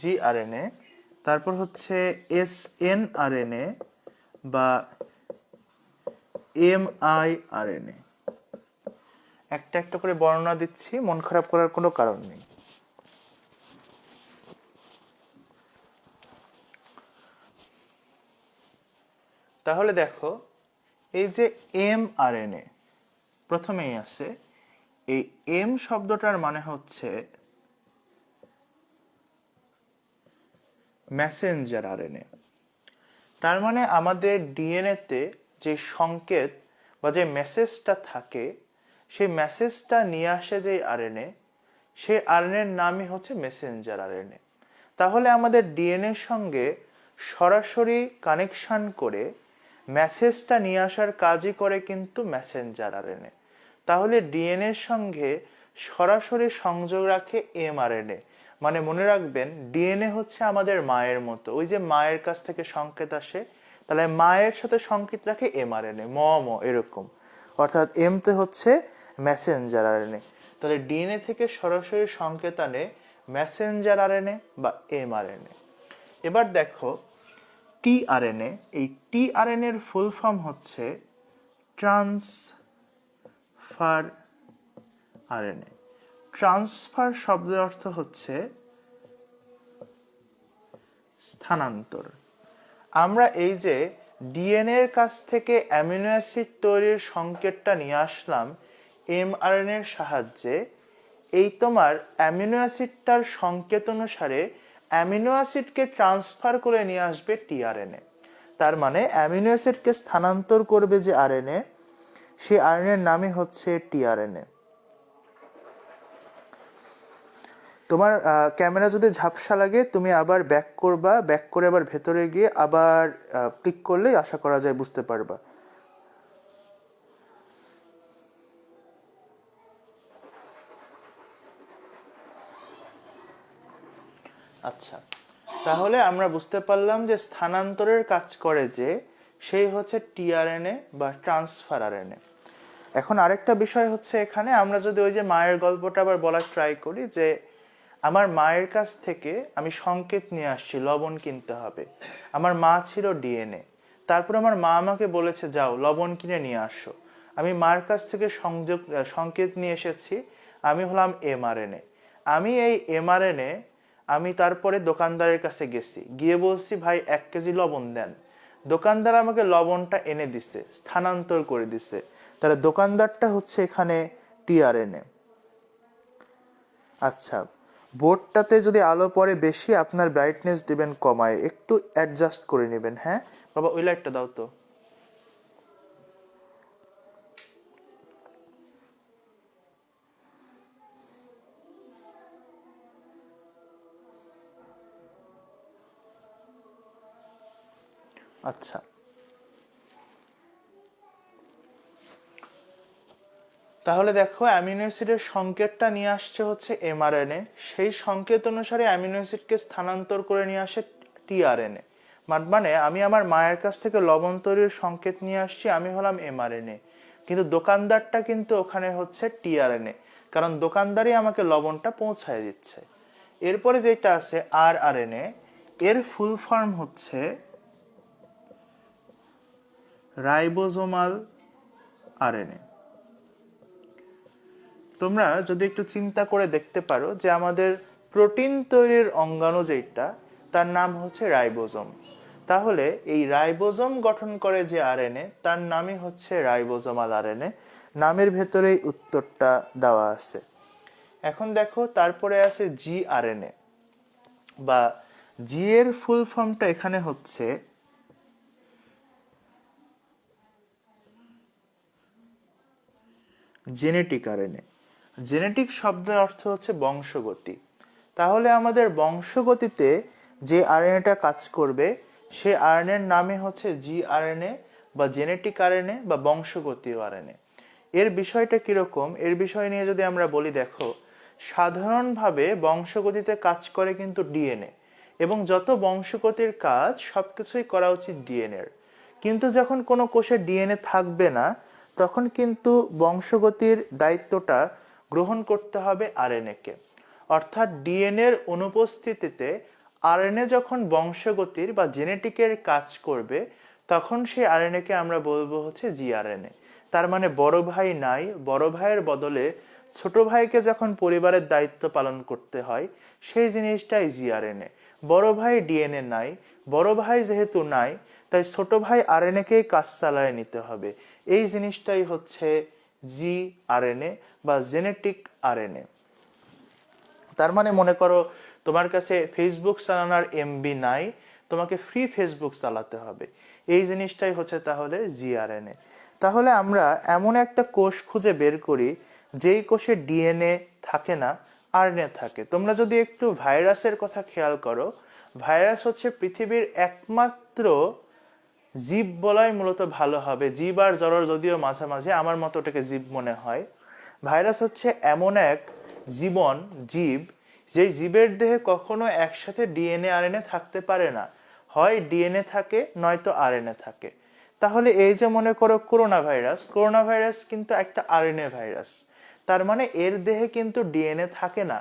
জিআরএনএ, তারপর হচ্ছে এসএনআরএনএ বা এমআইআরএনএ। একটা একটা করে বর্ণনা দিচ্ছি, মন খারাপ করার কোনো কারণ নেই। তাহলে দেখো এই যে এমআরএনএ প্রথমেই আছে, এই এম শব্দটার মানে হচ্ছে মেসেঞ্জার আরএনএ। তার মানে আমাদের ডিএনএতে যে সংকেত বা যে মেসেজটা থাকে, সেই মেসেজটা নিয়ে আসে যে আরএনএ, সেই আরএনএর নামই হচ্ছে মেসেঞ্জার আরএনএ। তাহলে আমাদের ডিএনএর সঙ্গে সরাসরি কানেকশন করে মেসেজটা নিয়ে আসার কাজই করে কিন্তু মেসেঞ্জার আরএনএ। তাহলে ডিএনএর সঙ্গে সরাসরি সংযোগ রাখে এমআরএনএ। মানে মনে রাখবেন ডিএনএ হচ্ছে আমাদের মায়ের মতো, ওই যে মায়ের কাছ থেকে সংকেত আসে, তাহলে মায়ের সাথে সংকেত রাখে এমআরএনএ, ম এরকম। অর্থাৎ এমতে হচ্ছে মেসেঞ্জার আরএনএ, তাহলে ডিএনএ থেকে সরাসরি সংকেত আনে মেসেঞ্জার আরএনএ বা এমআরএনএ। এবার দেখো টিআরএনএ, এই টিআরএনএ এর ফুল ফর্ম হচ্ছে ট্রান্সফার আরএনএ। ট্রান্সফার শব্দের অর্থ হচ্ছে স্থানান্তর। আমরা এই যে ডিএনএ এর কাছ থেকে অ্যামিনো অ্যাসিড তৈরির সংকেতটা নিয়ে আসলাম এমআরএনএ এর সাহায্যে, এই তোমার অ্যামিনো অ্যাসিডটার সংকেত অনুসারে অ্যামিনো অ্যাসিডকে ট্রান্সফার করে নিয়ে আসবে টিআরএনএ। তার মানে অ্যামিনো অ্যাসিডকে স্থানান্তর করবে যে আরএনএ, সেই আরএনএ এর নামই হচ্ছে টিআরএনএ। তোমার ক্যামেরা যদি ঝাপসা লাগে তুমি আবার ব্যাক করবা, ব্যাক করে আবার ভেতরে গিয়ে আবার ক্লিক করলেই আশা করা যায় বুঝতে পারবা। আচ্ছা, তাহলে আমরা বুঝতে পারলাম যে স্থানান্তরের কাজ করে যে সেই হচ্ছে টিআরএনএ বা ট্রান্সফার আরএনএ। এখন আরেকটা বিষয় হচ্ছে এখানে, আমরা যদি ওই যে মায়ের গল্পটা আবার বলার ট্রাই করি, যে আমার মায়ের কাছ থেকে আমি সংকেত নিয়ে আসছি লবণ কিনতে হবে, আমার মা ছিল ডিএনএ, তারপর আমার মা আমাকে বলেছে যাও লবণ কিনে নিয়ে আসো, আমি মার কাছ থেকে সংকেত নিয়ে এসেছি, আমি হলাম এমআরএনএ। আমি এই এমআরএনএ আমি তারপরে দোকানদারের কাছে গেছি, গিয়ে বলছি ভাই 1 কেজি লবণ দেন, দোকানদার আমাকে লবণটা এনে দিছে, স্থানান্তর করে দিছে, তাহলে দোকানদারটা হচ্ছে এখানে টিআরএনএ। আচ্ছা, বোর্ডটাতে যদি আলো পড়ে বেশি আপনার ব্রাইটনেস দিবেন কমায়, একটু অ্যাডজাস্ট করে নেবেন। হ্যাঁ বাবা, ওই লাইটটা দাও তো। আচ্ছা, তাহলে দেখো অ্যামিনো অ্যাসিডের সংকেতটা নিয়ে আসছে হচ্ছে এমআরএনএ, সেই সংকেত অনুসারে অ্যামিনো অ্যাসিডকে স্থানান্তর করে নিয়ে আসে টিআরএনএ। মানে আমি আমার মায়ের কাছ থেকে লবণ তৈরির সংকেত নিয়ে আসছি, আমি হলাম এমআরএনএ, কিন্তু দোকানদারটা কিন্তু ওখানে হচ্ছে টিআরএনএ, কারণ দোকানদারই আমাকে লবণটা পৌঁছায় দিচ্ছে। এরপরে যেটা আছে আরআরএনএ, এর ফুল ফর্ম হচ্ছে রাইবোজোমাল আরএনএ। তোমরা যদি একটু চিন্তা করে দেখতে পারো যে আমাদের প্রোটিন তৈরির অঙ্গাণু যেটা, তার নাম হচ্ছে রাইবোজোম, তাহলে এই রাইবোজোম গঠন করে যে আরএনএ, তার নামই হচ্ছে রাইবোজোমাল আরএনএ। নামের ভেতরেই উত্তরটা দেওয়া আছে। এখন দেখো তারপরে আছে জি আরএনএ, বা জি এর ফুল ফর্মটা এখানে হচ্ছে জেনেটিক আরএনএ। জেনেটিক শব্দের অর্থ হচ্ছে বংশগতি, তাহলে আমাদের বংশগতিতে যে আরএনএটা কাজ করবে সে আরএনএর নামই হচ্ছে জি আরএনএ বা জেনেটিক আরএনএ বা বংশগতীয় আরএনএ। এর বিষয়টা কিরকম, এর বিষয় নিয়ে যদি আমরা বলি, দেখো সাধারণভাবে বংশগতিতে কাজ করে কিন্তু ডিএনএ, এবং যত বংশগতির কাজ সবকিছুই করা উচিত ডিএনএর। কিন্তু যখন কোনো কোষে ডিএনএ থাকবে না, তখন কিন্তু বংশগতির দায়িত্বটা গ্রহণ করতে হবে আরএনএ কে। অর্থাৎ ডিএনএর অনুপস্থিতিতে আরএনএ যখন বংশগতির বা জেনেটিকের কাজ করবে, তখন সেই আরএনএ কে আমরা বলবো হচ্ছে জিআরএনএ। তার মানে বড় ভাই নাই, বড় ভাইয়ের বদলে ছোট ভাইকে যখন পরিবারের দায়িত্ব পালন করতে হয়, সেই জিনিসটাই জিআরএনএ। বড় ভাই ডিএনএ নাই, বড় ভাই যেহেতু নাই, তাই ছোট ভাই আরএনএ কেই কাজ চালায় নিতে হবে। এই জিনিসটাই হচ্ছে জি আরএনএ বা জেনেটিক আরএনএ। তার মানে মনে করো তোমার কাছে ফেসবুক চালানোর এমবি নাই, তোমাকে ফ্রি ফেসবুক চালাতে হবে, এই জিনিসটাই হচ্ছে তাহলে জিআরএনএ। তাহলে আমরা এমন একটা কোষ খুঁজে বের করি যেই কোষে ডিএনএ থাকে না, আরএনএ থাকে। তোমরা যদি একটু ভাইরাসের কথা খেয়াল করো, ভাইরাস হচ্ছে পৃথিবীর একমাত্র জীব বলাই মূলত ভালো হবে, জীব আর জড়র যদিও মাঝামাঝি, আমার মতো ওটাকে জীব মনে হয়। ভাইরাস হচ্ছে এমন এক জীব, যেই জীবের দেহে কখনো একসাথে ডিএনএ আরএনএ থাকতে পারে না, হয় ডিএনএ থাকে নয়তো আরএনএ থাকে। তাহলে এই যে মনে করো করোনা ভাইরাস কিন্তু একটা আরএনএ ভাইরাস, তার মানে এর দেহে কিন্তু ডিএনএ থাকে না,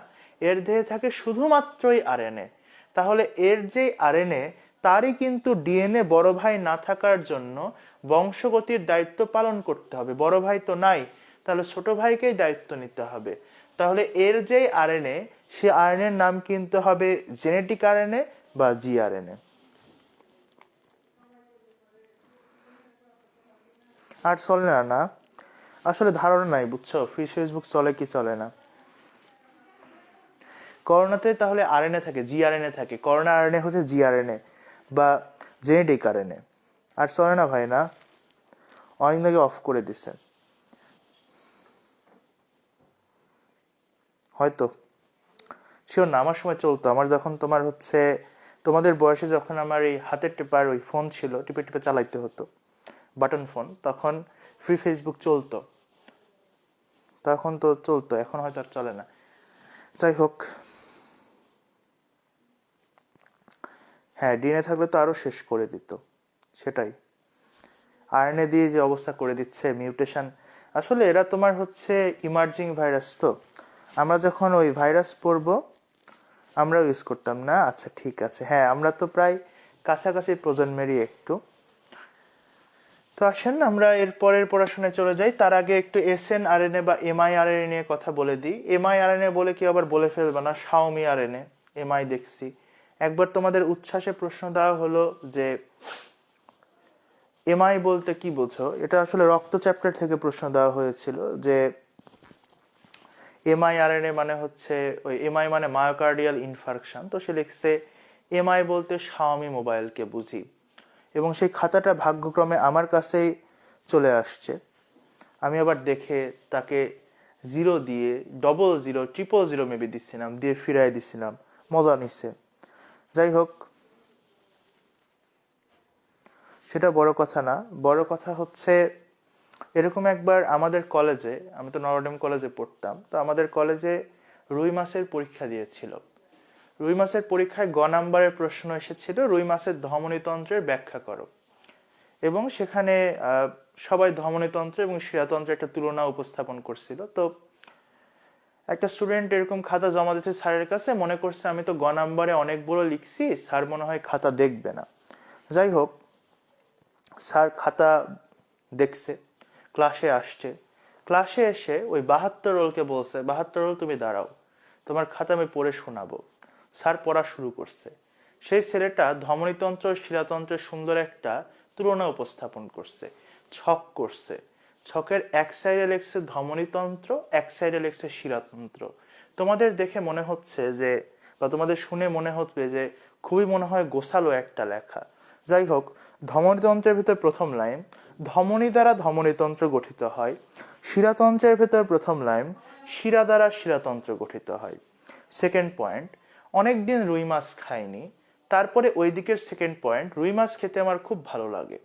এর দেহে থাকে শুধুমাত্রই আরএনএ। তাহলে এর যে আরএনএ, তারই কিন্তু ডিএনএ বড় ভাই না থাকার জন্য বংশগতির দায়িত্ব পালন করতে হবে। বড় ভাই তো নাই, তাহলে ছোট ভাইকেই দায়িত্ব নিতে হবে। তাহলে এর যে আরএনএ, সে আরএনএর নাম কিন্তু হবে জেনেটিক আরএনএ বা জিআরএনএ। আর চলে না না, আসলে ধারণা নাই, বুঝছো, ফ্রি ফেসবুক চলে কি চলে না। করোনাতে তাহলে আরএনএ থাকে, জিআরএনএ থাকে, করোনা আরএনএ হচ্ছে জিআরএনএ বা জেনেটিক আরএনএ। আর চলে না ভাই, না, অনেক আগে অফ করে দিছে হয়তো, শিওর না, আমার সময় চলতো। আমার যখন তোমার হচ্ছে তোমাদের বয়সে যখন আমার এই হাতের টেপার ওই ফোন ছিল, টিপে টিপে চালাইতে হতো, বাটন ফোন, তখন ফ্রি ফেসবুক চলতো, তখন তো চলতো, এখন হয়তো আর চলে না। যাই হোক, হ্যাঁ ডিএনএ থাকলে তো আরো শেষ করে দিত, সেটাই। আরএনএ দিয়ে যে অবস্থা করে দিচ্ছে, মিউটেশন। আসলে এরা তোমার হচ্ছে ইমার্জিং ভাইরাস, তো আমরা যখন ওই ভাইরাস পড়বো আমরা ইউজ করতাম না। আচ্ছা ঠিক আছে, হ্যাঁ আমরা তো প্রায় কাছাকাছি প্রজন্মেরই একটু। তো আসেন আমরা এর পরের পড়াশোনায় চলে যাই। তার আগে একটু এসএন আরএনএ বা এমআই আরএনএ নিয়ে কথা বলে দিই। এমআই আরএনএ বলে কি আবার বলে ফেলবে না, শাওমি আরএনএ, এমআই দেখছি। একবার তোমাদের উচ্ছ্বাসে প্রশ্ন দেওয়া হলো যে এমআই বলতে কি বোঝো, এটা আসলে রক্ত চ্যাপ্টার থেকে প্রশ্ন দেওয়া হয়েছিল যে এমআইআরএনএ মানে হচ্ছে ওই এমআই মানে মায়োকার্ডিয়াল ইনফার্কশন, তো সে লিখছে এমআই বলতে শাওমি মোবাইলকে বুঝি। এবং সেই খাতাটা ভাগ্যক্রমে আমার কাছেই চলে আসছে। আমি আবার দেখে তাকে 0 দিয়ে 00 000 মেবি দিচ্ছিলাম, দিয়ে ফিরাই দিছিলাম, মজা নিচ্ছে। যাই হোক, সেটা বড় কথা না। বড় কথা হচ্ছে এরকম একবার আমাদের কলেজে, আমি তো নরডেম কলেজে পড়তাম, তো আমাদের কলেজে রুই মাছের পরীক্ষা দিয়েছিল। রুই মাছের পরীক্ষায় গ নাম্বারের প্রশ্ন এসেছিল রুই মাছের ধমনীতন্ত্রের ব্যাখ্যা করো, এবং সেখানে সবাই ধমনীতন্ত্র এবং শিরাতন্ত্রের একটা তুলনা উপস্থাপন করছিল। তো একটা স্টুডেন্ট এরকম খাতা জমা দিয়েছে স্যারের কাছে, মনে করছে আমি তো গ নাম্বারে অনেক বড় লিখছি, স্যার মনে হয় খাতা দেখবে না। যাই হোক, স্যার খাতা দেখছে, ক্লাসে আসছে, ক্লাসে এসে ওই 72 রোলকে বলছে, 72 রোল তুমি দাঁড়াও, তোমার খাতা আমি পড়ে শোনাবো। স্যার পড়া শুরু করছে। সেই ছেলেটা ধমনীতন্ত্র শিরাতন্ত্রের সুন্দর একটা তুলনা উপস্থাপন করছে, ছক করছে। ছকের এক সাইডে লেখছে ধমনীতন্ত্র, এক সাইডে লেখছে শিরাতন্ত্র। তোমাদের দেখে মনে হচ্ছে যে, বা তোমাদের শুনে মনে হচ্ছে যে খুবই মনে হয় গোছালো একটা লেখা। যাই হোক, ধমনীতন্ত্রের ভিতর প্রথম লাইন, ধমনী দ্বারা ধমনীতন্ত্র গঠিত হয়। শিরাতন্ত্রের ভেতর প্রথম লাইন, শিরা দ্বারা শিরাতন্ত্র গঠিত হয়। সেকেন্ড পয়েন্ট, অনেকদিন রুই মাছ খাইনি। তারপরে ওই দিকের সেকেন্ড পয়েন্ট, রুই মাছ খেতে আমার খুব ভালো লাগে।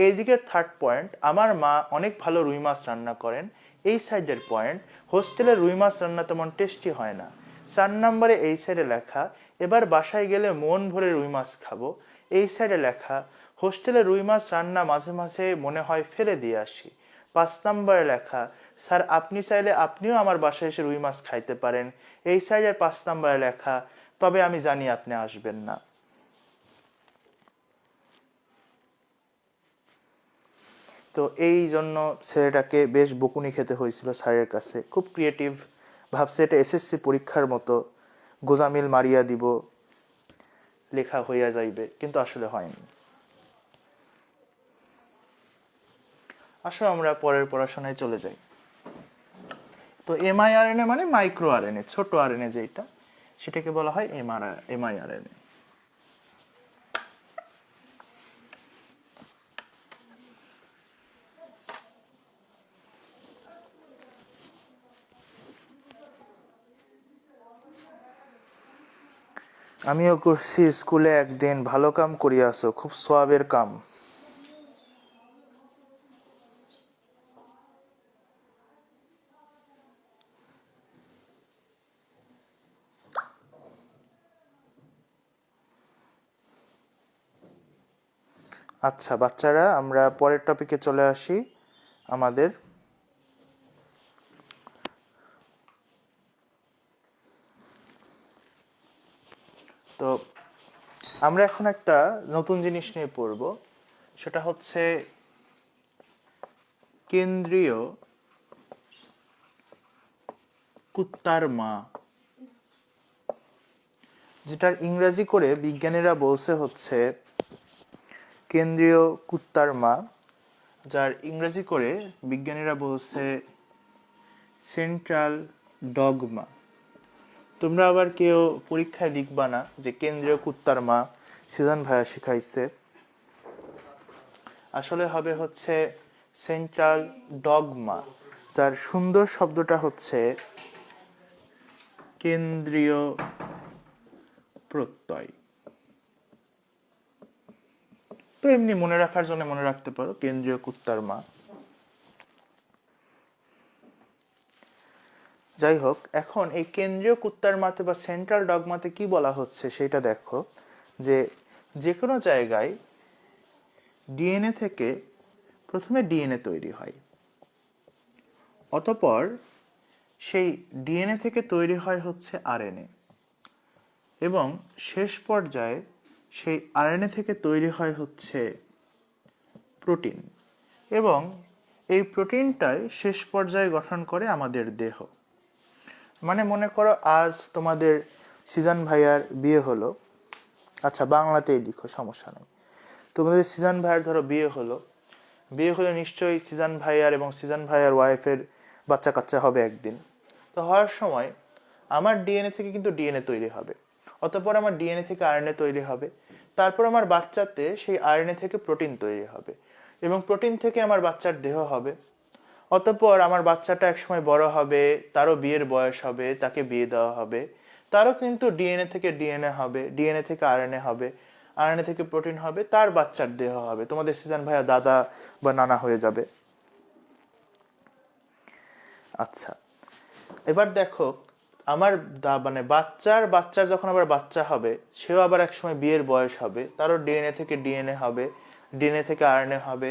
এই দিকের থার্ড পয়েন্ট, আমার মা অনেক ভালো রুই মাছ রান্না করেন। এই সাইডের পয়েন্ট, হোস্টেলে রুই মাছ রান্না তেমন টেস্টি হয় না। 4 নম্বরে এই সাইডে লেখা, এবার বাসায় গেলে মন ভরে রুই মাছ খাবো। এই সাইডে লেখা, হোস্টেলে রুই মাছ রান্না মাঝে মাঝে মনে হয় ফেলে দিয়ে আসি। 5 নম্বরে লেখা, স্যার আপনি চাইলে আপনিও আমার বাসায় এসে রুই মাছ খাইতে পারেন। এই সাইডের 5 নম্বরে লেখা, তবে আমি জানি আপনি আসবেন না। তো এই জন্য ছেলেটাকে বেশ বকুনি খেতে হয়েছিল স্যারের কাছে। খুব ক্রিয়েটিভ, ভাবছে এটা এসএসসি পরীক্ষার মতো, গোজামিল মারিয়া দিব, লেখা হইয়া যাইবে, কিন্তু আসলে হয়নি। আসো আমরা পরের পড়াশোনায় চলে যাই। তো এমআইআরএনএ মানে মাইক্রো আরএনএ, ছোট আরএনএ যেটা, সেটাকে বলা হয় এমআইআরএনএ। আমিও করছি স্কুলে একদিন, ভালো কাম করিয়াছো, খুব সোয়াবের কাম। আচ্ছা বাচ্চারা, আমরা পরের টপিকে চলে আসি আমাদের। তো আমরা এখন একটা নতুন জিনিস নিয়ে পড়ব, সেটা হচ্ছে কেন্দ্রীয় কুত্তার মা, যেটার ইংরেজি করে বিজ্ঞানীরা বলছে হচ্ছে কেন্দ্রীয় কুত্তার মা, যার ইংরেজি করে বিজ্ঞানীরা বলছে সেন্ট্রাল ডগমা। তোমরা আবার কেউ পরীক্ষায় লিখবা না যে কেন্দ্রীয় কুত্তার মা সিজন ভাইয়া শিখাইছে, আসলে হবে হচ্ছে সেন্ট্রাল ডগমা, যার সুন্দর শব্দটা হচ্ছে কেন্দ্রীয় প্রত্যয়। তো এমনি মনে রাখার জন্য মনে রাখতে পারো কেন্দ্রীয় কুত্তার মা। যাই হোক, এখন এই কেন্দ্রীয় কুত্তার মাতে বা সেন্ট্রাল ডগমাতে কি বলা হচ্ছে সেটা দেখো, যে যে কোনো জায়গায় ডিএনএ থেকে প্রথমে ডিএনএ তৈরি হয়, অতঃপর সেই ডিএনএ থেকে তৈরি হয় হচ্ছে আরএনএ, এবং শেষ পর্যায়ে সেই আরএনএ থেকে তৈরি হয় হচ্ছে প্রোটিন, এবং এই প্রোটিনটাই শেষ পর্যায়ে গঠন করে আমাদের দেহ। মানে মনে করো আজ তোমাদের সিজান ভাইয়ার বিয়ে হলো, আচ্ছা বাংলাতেই লিখো সমস্যা নেই, তোমাদের সিজান ভাইয়ার ধরো বিয়ে হলো, বিয়ে হলে নিশ্চয়ই সিজান ভাইয়ার এবং সিজান ভাইয়ার ওয়াইফের বাচ্চা কাচ্চা হবে একদিন। তো হওয়ার সময় আমার ডিএনএ থেকে কিন্তু ডিএনএ তৈরি হবে, অতঃপর আমার ডিএনএ থেকে আরএনএ তৈরি হবে, তারপর আমার বাচ্চাতে সেই আরএনএ থেকে প্রোটিন তৈরি হবে, এবং প্রোটিন থেকে আমার বাচ্চার দেহ হবে। অতঃপর আমার বাচ্চাটা একসময় বড় হবে, তারও বিয়ের বয়স হবে, তাকে বিয়ে দেওয়া হবে, তারও কিন্তু ডিএনএ থেকে ডিএনএ হবে, ডিএনএ থেকে আরএনএ হবে, আরএনএ থেকে প্রোটিন হবে, তার বাচ্চার দেহ হবে, তোমাদের সিজান ভাইয়া দাদা বা নানা হয়ে যাবে। আচ্ছা, এবার দেখো আমার মানে বাচ্চার যখন আবার বাচ্চা হবে, সেও আবার একসময় বিয়ের বয়স হবে, তারও ডিএনএ থেকে ডিএনএ হবে, ডিএনএ থেকে আরএনএ হবে,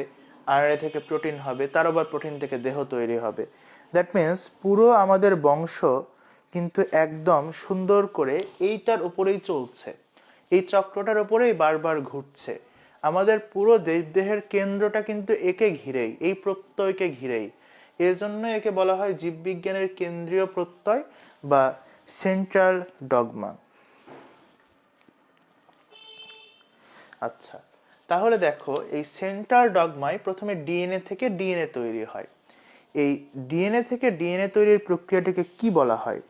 আরএনএ থেকে প্রোটিন হবে, তার আবার প্রোটিন থেকে দেহ তৈরি হবে। দ্যাট মিনস পুরো আমাদের বংশ কিন্তু একদম সুন্দর করে এইটার উপরেই চলছে, এই চক্রটার উপরেই বারবার ঘুরছে। আমাদের পুরো দেহের কেন্দ্রটা কিন্তু একে ঘিরেই, এই প্রত্যয়কে ঘিরেই। এর জন্য একে বলা হয় জীববিজ্ঞানের কেন্দ্রীয় প্রত্যয় বা সেন্ট্রাল ডগমা। আচ্ছা, তাহলে দেখো এই সেন্ট্রাল ডগমায় প্রথমে ডিএনএ থেকে ডিএনএ তৈরি হয়। এই ডিএনএ থেকে ডিএনএ তৈরির প্রক্রিয়াটিকে কি বলা হয়?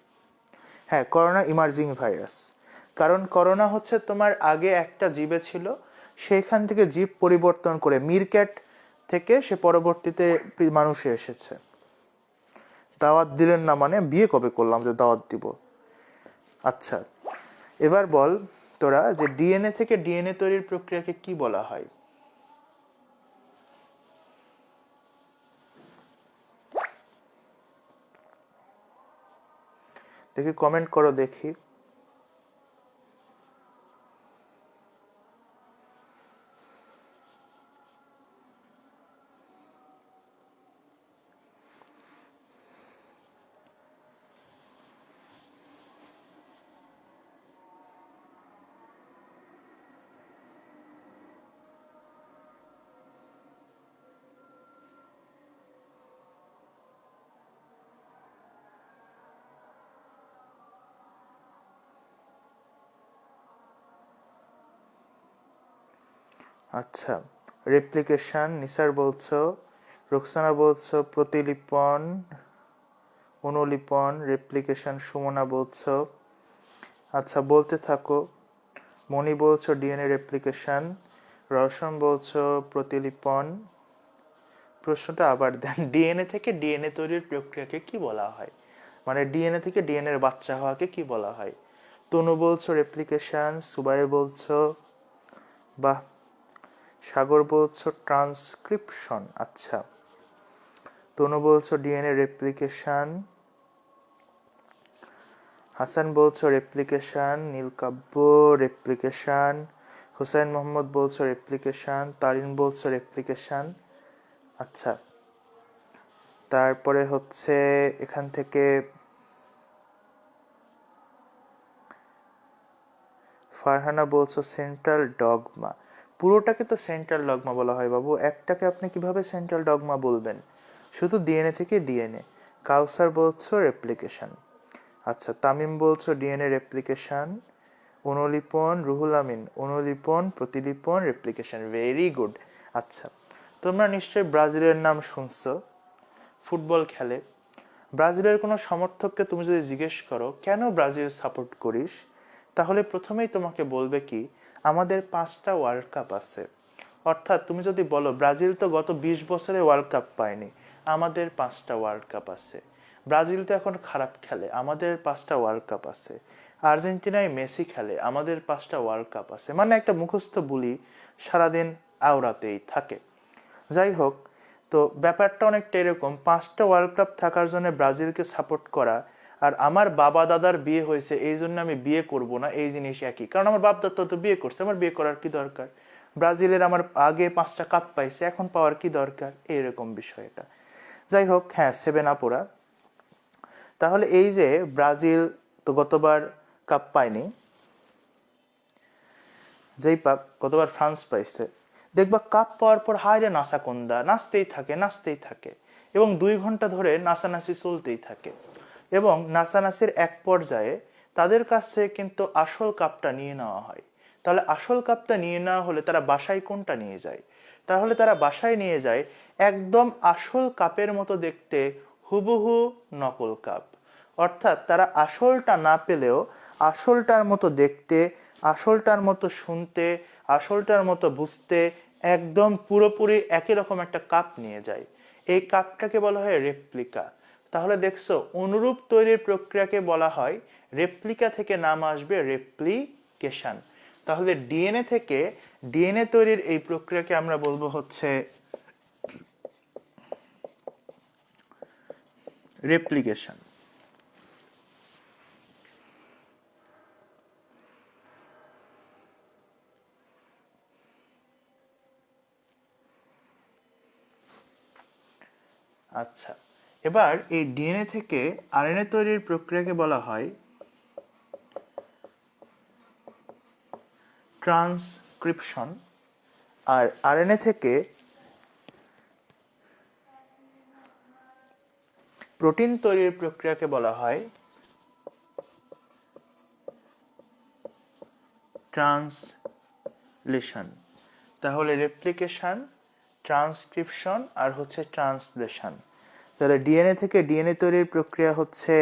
হ্যাঁ, করোনা ইমার্জিং ভাইরাস। কারণ করোনা হচ্ছে তোমার আগে একটা জীবে ছিল, সেখান থেকে জীব পরিবর্তন করে মিরক্যাট থেকে সে পরবর্তীতে মানুষে এসেছে। দাওয়াত দিলেন না মানে বিয়ে কবে করলাম যে দাওয়াত দিব? আচ্ছা, এবার বল তোরা যে ডিএনএ থেকে ডিএনএ তৈরির প্রক্রিয়াকে কি বলা হয়? দেখি কমেন্ট করো দেখি। আচ্ছা, রেপ্লিকেশন নিসার বলছো, রোকসানা বলছো প্রতিলিপন, অনুলিপন, রেপ্লিকেশন সুমনা বলছো। আচ্ছা, বলতে থাকো। মনি বলছো ডিএনএ রেপ্লিকেশন, রওশন বলছো প্রতিলিপন। প্রশ্নটা আবার দেন, ডিএনএ থেকে ডিএনএ তৈরির প্রক্রিয়াকে কি বলা হয়? মানে ডিএনএ থেকে ডিএনএ এর বাচ্চা হওয়াকে কি বলা হয়? তনু বলছো রেপ্লিকেশন, সুবাই বলছো বাহ, সাগর বলছো ট্রান্সক্রিপশন। আচ্ছা, তনু বলছো ডিএনএ রেপ্লিকেশন, হাসান বলছো রেপ্লিকেশন, নীলকাব্য রেপ্লিকেশন, হুসাইন মোহাম্মদ বলছো রেপ্লিকেশন, তারিন বলছো রেপ্লিকেশন। আচ্ছা, তারপরে হচ্ছে এখান থেকে ফারহানা বলছো সেন্ট্রাল ডগমা। পুরোটাকে তো সেন্ট্রাল ডগমা বলা হয় বাবু, একটাকে আপনি কিভাবে সেন্ট্রাল ডগমা বলবেন? শুধু ডিএনএ থেকে ডিএনএ। কাউসার বলছো রেপ্লিকেশন। আচ্ছা, তামিম বলছো DNA replication, অনুলিপন, Ruhul Amin অনুলিপন, প্রতিলিপন, replication. Very good. আচ্ছা, তোমরা নিশ্চয়ই ব্রাজিলের নাম শুনছো, ফুটবল খেলে। ব্রাজিলের কোনো সমর্থককে তুমি যদি জিজ্ঞেস করো কেন ব্রাজিল সাপোর্ট করিস, তাহলে প্রথমেই তোমাকে বলবে কি আমাদের 5টা ওয়ার্ল্ড কাপ আছে। অর্থাৎ তুমি যদি বলো ব্রাজিল তো গত 20 বছরে ওয়ার্ল্ড কাপ পায়নি, আমাদের 5টা ওয়ার্ল্ড কাপ আছে। ব্রাজিল তো এখন খারাপ খেলে, আমাদের 5টা ওয়ার্ল্ড কাপ আছে। আর্জেন্টিনায় মেসি খেলে, আমাদের 5টা ওয়ার্ল্ড কাপ আছে। মানে একটা মুখস্থ বুলি সারাদিন আওড়াতেই থাকে। যাই হোক, তো ব্যাপারটা অনেকটা এরকম, 5টা ওয়ার্ল্ড কাপ থাকার জন্য ব্রাজিলকে সাপোর্ট করা আর আমার বাবা দাদার বিয়ে হয়েছে এই জন্য আমি বিয়ে করব না, এই জিনিস একই। কারণ আমার বাপ দাদা তো বিয়ে করছে, আমার বিয়ে করার কি দরকার? ব্রাজিলের আমার আগে 5টা কাপ পাইছে, এখন পাওয়ার কি দরকার? এইরকম বিষয়টা। যাই হোক, হ্যাঁ, 7 আপ ওরা। তাহলে এই যে ব্রাজিল তো গতবার কাপ পায়নি, যেই পাক গতবার ফ্রান্স পাইছে, দেখবা কাপ পাওয়ার পর হায় রে নাসা কন্দা, নাচতেই থাকে নাচতেই থাকে এবং 2 ঘন্টা ধরে নাচানাচি চলতেই থাকে। এবং নাচানাচির এক পর্যায়ে তাদের কাছে কিন্তু আসল কাপটা নিয়ে নেওয়া হয়। তাহলে আসল কাপটা নিয়ে নেওয়া হলে তারা বাসায় কোনটা নিয়ে যায়? তাহলে তারা বাসায় নিয়ে যায় একদম আসল কাপের মতো দেখতে হুবহু নকল কাপ। অর্থাৎ তারা আসলটা না পেলেও আসলটার মতো দেখতে, আসলটার মতো শুনতে, আসলটার মতো বুঝতে একদম পুরোপুরি একই রকম একটা কাপ নিয়ে যায়। এই কাপটাকে বলা হয় রেপ্লিকা। তাহলে দেখছো অনুরূপ তৈরির প্রক্রিয়াকে বলা হয় রেপ্লিকা, থেকে নাম আসবে রেপ্লিকেশন। তাহলে ডিএনএ থেকে ডিএনএ তৈরির এই প্রক্রিয়াকে আমরা বলবো হচ্ছে রেপ্লিকেশন। আচ্ছা, এবার এই ডিএনএ থেকে আরএনএ তৈরির প্রক্রিয়াকে বলা হয় ট্রান্সক্রিপশন, আর আরএনএ থেকে প্রোটিন তৈরির প্রক্রিয়াকে বলা হয় ট্রান্সলেশন। তাহলে রেপ্লিকেশন, ট্রান্সক্রিপশন আর হচ্ছে ট্রান্সলেশন। তাহলে ডিএনএ থেকে ডিএনএ তৈরির প্রক্রিয়া হচ্ছে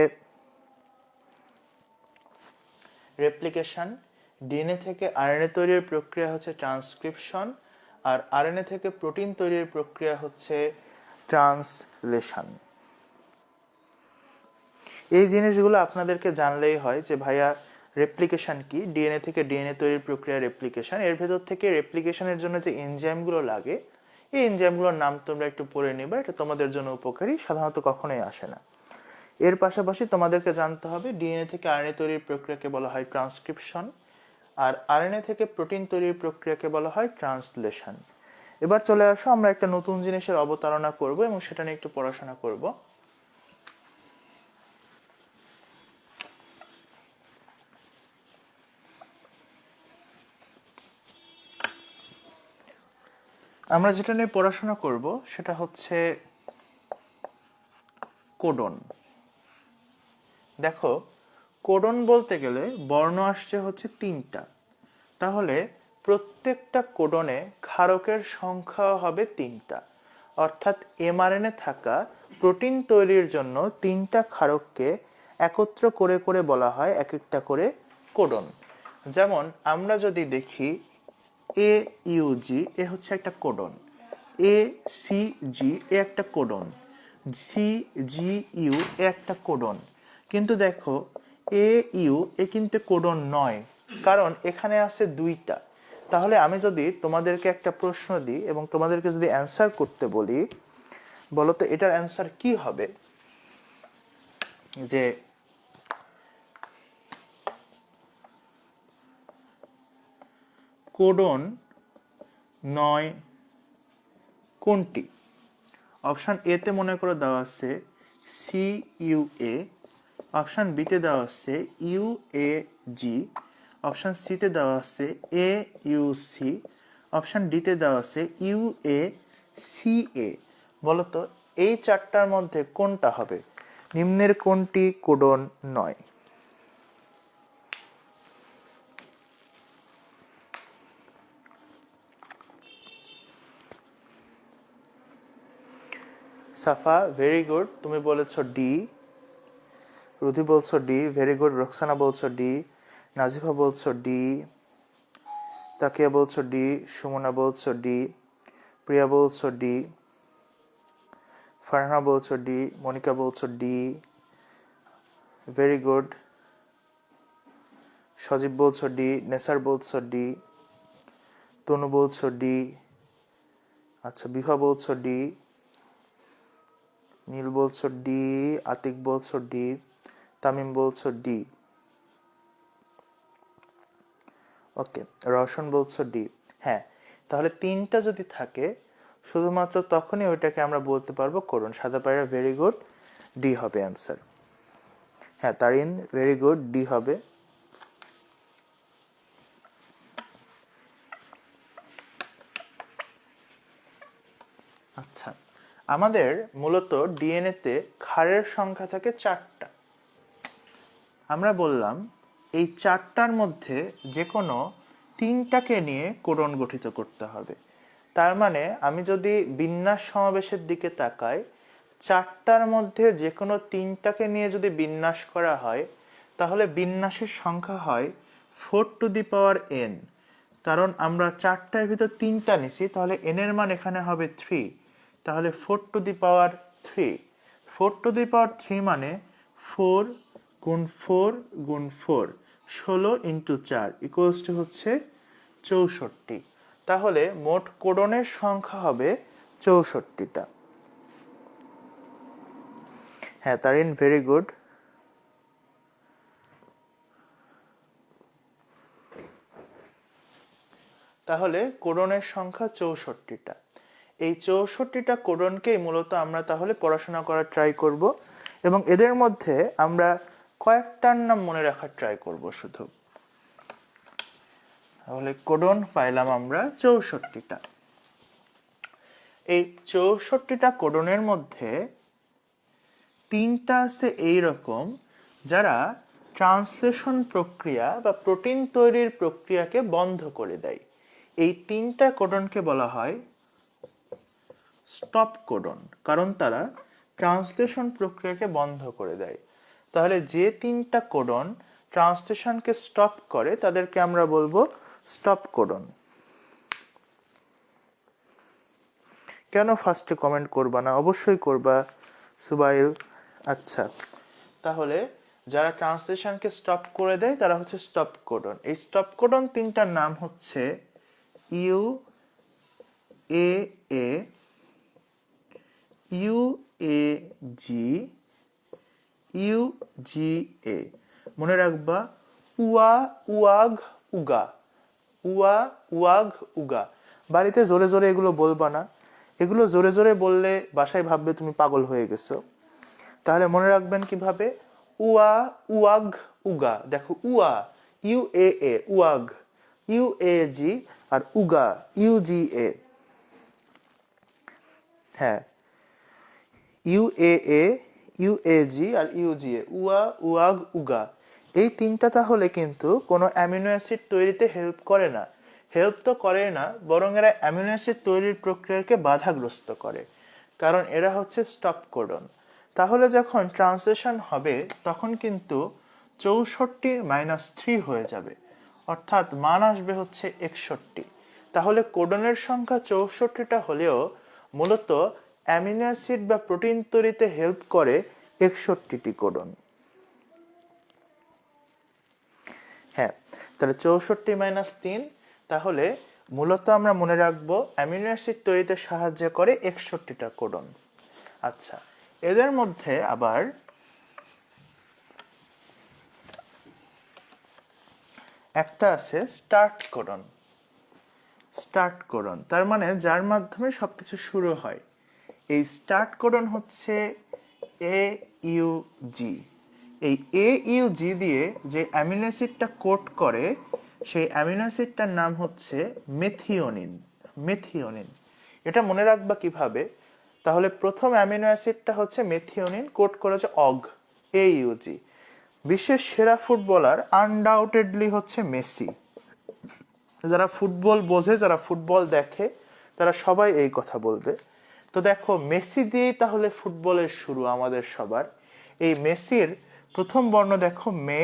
রেপ্লিকেশন, ডিএনএ থেকে আরএনএ তৈরির প্রক্রিয়া হচ্ছে ট্রান্সক্রিপশন, আর আরএনএ থেকে প্রোটিন তৈরির প্রক্রিয়া হচ্ছে ট্রান্সলেশন। এই জিনিসগুলো আপনাদেরকে জানলেই হয় যে ভাইয়া রেপ্লিকেশন কি, ডিএনএ থেকে ডিএনএ তৈরির প্রক্রিয়া রেপ্লিকেশন। এর ভেতর থেকে রেপ্লিকেশনের জন্য যে এনজাইমগুলো লাগে, এই এনজাইমগুলোর নাম তোমরা একটু পড়ে নিবা, এটা তোমাদের জন্য উপকারী, সাধারণত কখনোই আসে না। এর পাশাপাশি তোমাদেরকে জানতে হবে ডিএনএ থেকে আরএনএ তৈরির প্রক্রিয়াকে বলা হয় ট্রান্সক্রিপশন, আর আরএনএ থেকে প্রোটিন তৈরির প্রক্রিয়াকে বলা হয় ট্রান্সলেশন। এবার চলে আসো, আমরা একটা নতুন জিনিসের অবতারণা করব এবং সেটা নিয়ে একটু পড়াশোনা করব। আমরা যেটা নিয়ে পড়াশোনা করব সেটা হচ্ছে কোডন। দেখো, কোডন বলতে গেলে বর্ণ আসছে হচ্ছে 3টা, তাহলে প্রত্যেকটা কোডনে ক্ষারকের সংখ্যা হবে 3টা, অর্থাৎ এমআরএনএ থাকা প্রোটিন তৈরির জন্য 3টা ক্ষারককে একত্র করে করে বলা হয় এক একটা করে কোডন। যেমন আমরা যদি দেখি এ ইউজি, এ হচ্ছে একটা কোডন, এ সি জি এ একটা codon, C G U A একটা কোডন। কিন্তু দেখো এ ইউ এ কিন্তু কোডন নয়, কারণ এখানে আছে 2টা। তাহলে আমি যদি তোমাদেরকে একটা প্রশ্ন দিই এবং তোমাদেরকে যদি অ্যান্সার করতে বলি, বলো তো এটার অ্যান্সার কি হবে? যে কোডন নয় কোনটি? অপশন এ তে মনে করে দেওয়া আছে C U A, option B তে দেওয়া আছে U A G, option C তে দেওয়া আছে A U C, option D তে দেওয়া আছে ইউ এ সি এ। বলতো এই 4টার মধ্যে কোনটা হবে? নিম্নের কোনটি কোডন নয়? সাফা, ভেরি গুড, তুমি বলেছো ডি। রুধি বলছো ডি, ভেরি গুড। রোকসানা বলছো ডি, নাজিফা বলছো ডি, তাকিয়া বলছো ডি, সুমনা বলছো ডি, প্রিয়া বলছো ডি, ফারহানা বলছো ডি, মনিকা বলছো ডি, ভেরি গুড। সজীব বলছো ডি, নেসার বলছো ডি, তনু বলছো ডি, আচ্ছা বিভা বলছো ডি, নীল বলছো ডি, আতিক বলছো ডি, তামিম বলছো ডি, ওকে, রওশন বলছো ডি। হ্যাঁ, তাহলে 3টা যদি থাকে শুধুমাত্র তখনই ওইটাকে আমরা বলতে পারবো কোডন। সাদা পায়রা, ভেরি গুড, ডি হবে অ্যান্সার। হ্যাঁ তারিন, ভেরি গুড, ডি হবে। আচ্ছা, আমাদের মূলত ডিএনএ তে ক্ষারের সংখ্যা থাকে 4টা। আমরা বললাম এই 4টার মধ্যে যে কোনো 3টাকে নিয়ে কোডন গঠিত করতে হবে। তার মানে আমি যদি বিন্যাস সমাবেশের দিকে তাকাই, 4টার মধ্যে যে কোনো 3টাকে নিয়ে যদি বিন্যাস করা হয়, তাহলে বিন্যাসের সংখ্যা হয় 4n। কারণ আমরা 4টার ভিতর 3টা নিছি, তাহলে n এর মান এখানে হবে 3, তাহলে 4 4 মানে 4 গুণ 4 গুণ 4, 16 × 4 ইকুয়ালস টু হচ্ছে 64। তাহলে মোট কোডনের সংখ্যা হবে 64টা। হ্যাঁ তারিন, ভেরি গুড। তাহলে কোডনের সংখ্যা 64টা। এই 64টা কোডনকেই মূলত আমরা তাহলে পড়াশোনা করার ট্রাই করব, এবং এদের মধ্যে আমরা কয়েকটার নাম মনে রাখার ট্রাই করব শুধু। তাহলে কোডন পাইলাম আমরা 64টা। এই 64টা কোডনের মধ্যে 3টা আছে এইরকম যারা ট্রান্সলেশন প্রক্রিয়া বা প্রোটিন তৈরির প্রক্রিয়াকে বন্ধ করে দেয়। এই 3টা কোডনকে বলা হয় স্টপ কোডন, কারণ তারা ট্রান্সলেশন প্রক্রিয়াকে বন্ধ করে দেয়। তাহলে যে 3টা কোডন ট্রান্সলেশনকে স্টপ করে তাদেরকে আমরা বলবো স্টপ কোডন। কেন ফার্স্টে কমেন্ট করবা না? অবশ্যই করবা সুবাইল। আচ্ছা, তাহলে যারা ট্রান্সলেশনকে স্টপ করে দেয় তারা হচ্ছে স্টপ কোডন। এই স্টপ কোডন 3টার নাম হচ্ছে U A A, U A G, U G A. মনে রাখবা উয়া, উয়াগ, উগা, উয়া, উয়াগ, উগা। বাড়িতে জোরে জোরে এগুলো বলবা না, এগুলো জোরে জোরে বললে বাসায় ভাববে তুমি পাগল হয়ে গেছো। তাহলে মনে রাখবেন কিভাবে, উয়া, উয়াগ, উগা। দেখো উয়া, ইউ এ এ, উয়াগ, ইউ এ জি, আর উগা, ইউ জি এ। হ্যাঁ, U A A, U A G আর ইউ জি এ, উয়া, উয়াগ, উগা। এই 3টা তাহলে কিন্তু কোনো অ্যামিনো অ্যাসিড তৈরিতে হেল্প করে না। হেল্প তো করে না, বরং এরা অ্যামিনো অ্যাসিড তৈরির প্রক্রিয়াকে বাধাগ্রস্ত করে, কারণ এরা হচ্ছে স্টপ কোডন। তাহলে যখন ট্রান্সলেশন হবে তখন কিন্তু 64-3 হয়ে যাবে, অর্থাৎ মান আসবে হচ্ছে 61। তাহলে কোডনের সংখ্যা 64টা হলেও মূলত অ্যামিনো অ্যাসিড বা প্রোটিন তৈরিতে হেল্প করে 61টি কোডন। হ্যাঁ, তাহলে 64-3, তাহলে মূলত আমরা মনে রাখবো অ্যামিনো অ্যাসিড তৈরিতে সাহায্য করে 61টা কোডন। আচ্ছা, এদের মধ্যে আবার একটা আছে স্টার্ট কোডন। স্টার্ট কোডন তার মানে যার মাধ্যমে সবকিছু শুরু হয়। এই স্টার্ট কোডন হচ্ছে এ ইউ জি। এই এ ইউ জি দিয়ে যে অ্যামিনো অ্যাসিডটা কোড করে সেই অ্যামিনো অ্যাসিডটার নাম হচ্ছে মেথিওনিন। মেথিওনিন, এটা মনে রাখবা কিভাবে? তাহলে প্রথম অ্যামিনো অ্যাসিডটা হচ্ছে মেথিওনিন, কোড করেছে অগ, এ ইউ জি। বিশ্বের সেরা ফুটবলার আনডাউটেডলি হচ্ছে মেসি। যারা ফুটবল বোঝে, যারা ফুটবল দেখে, তারা সবাই এই কথা বলবে। তো দেখো মেসি দিয়েই তাহলে ফুটবলের শুরু আমাদের সবার। এই মেসির প্রথম বর্ণ দেখো মে,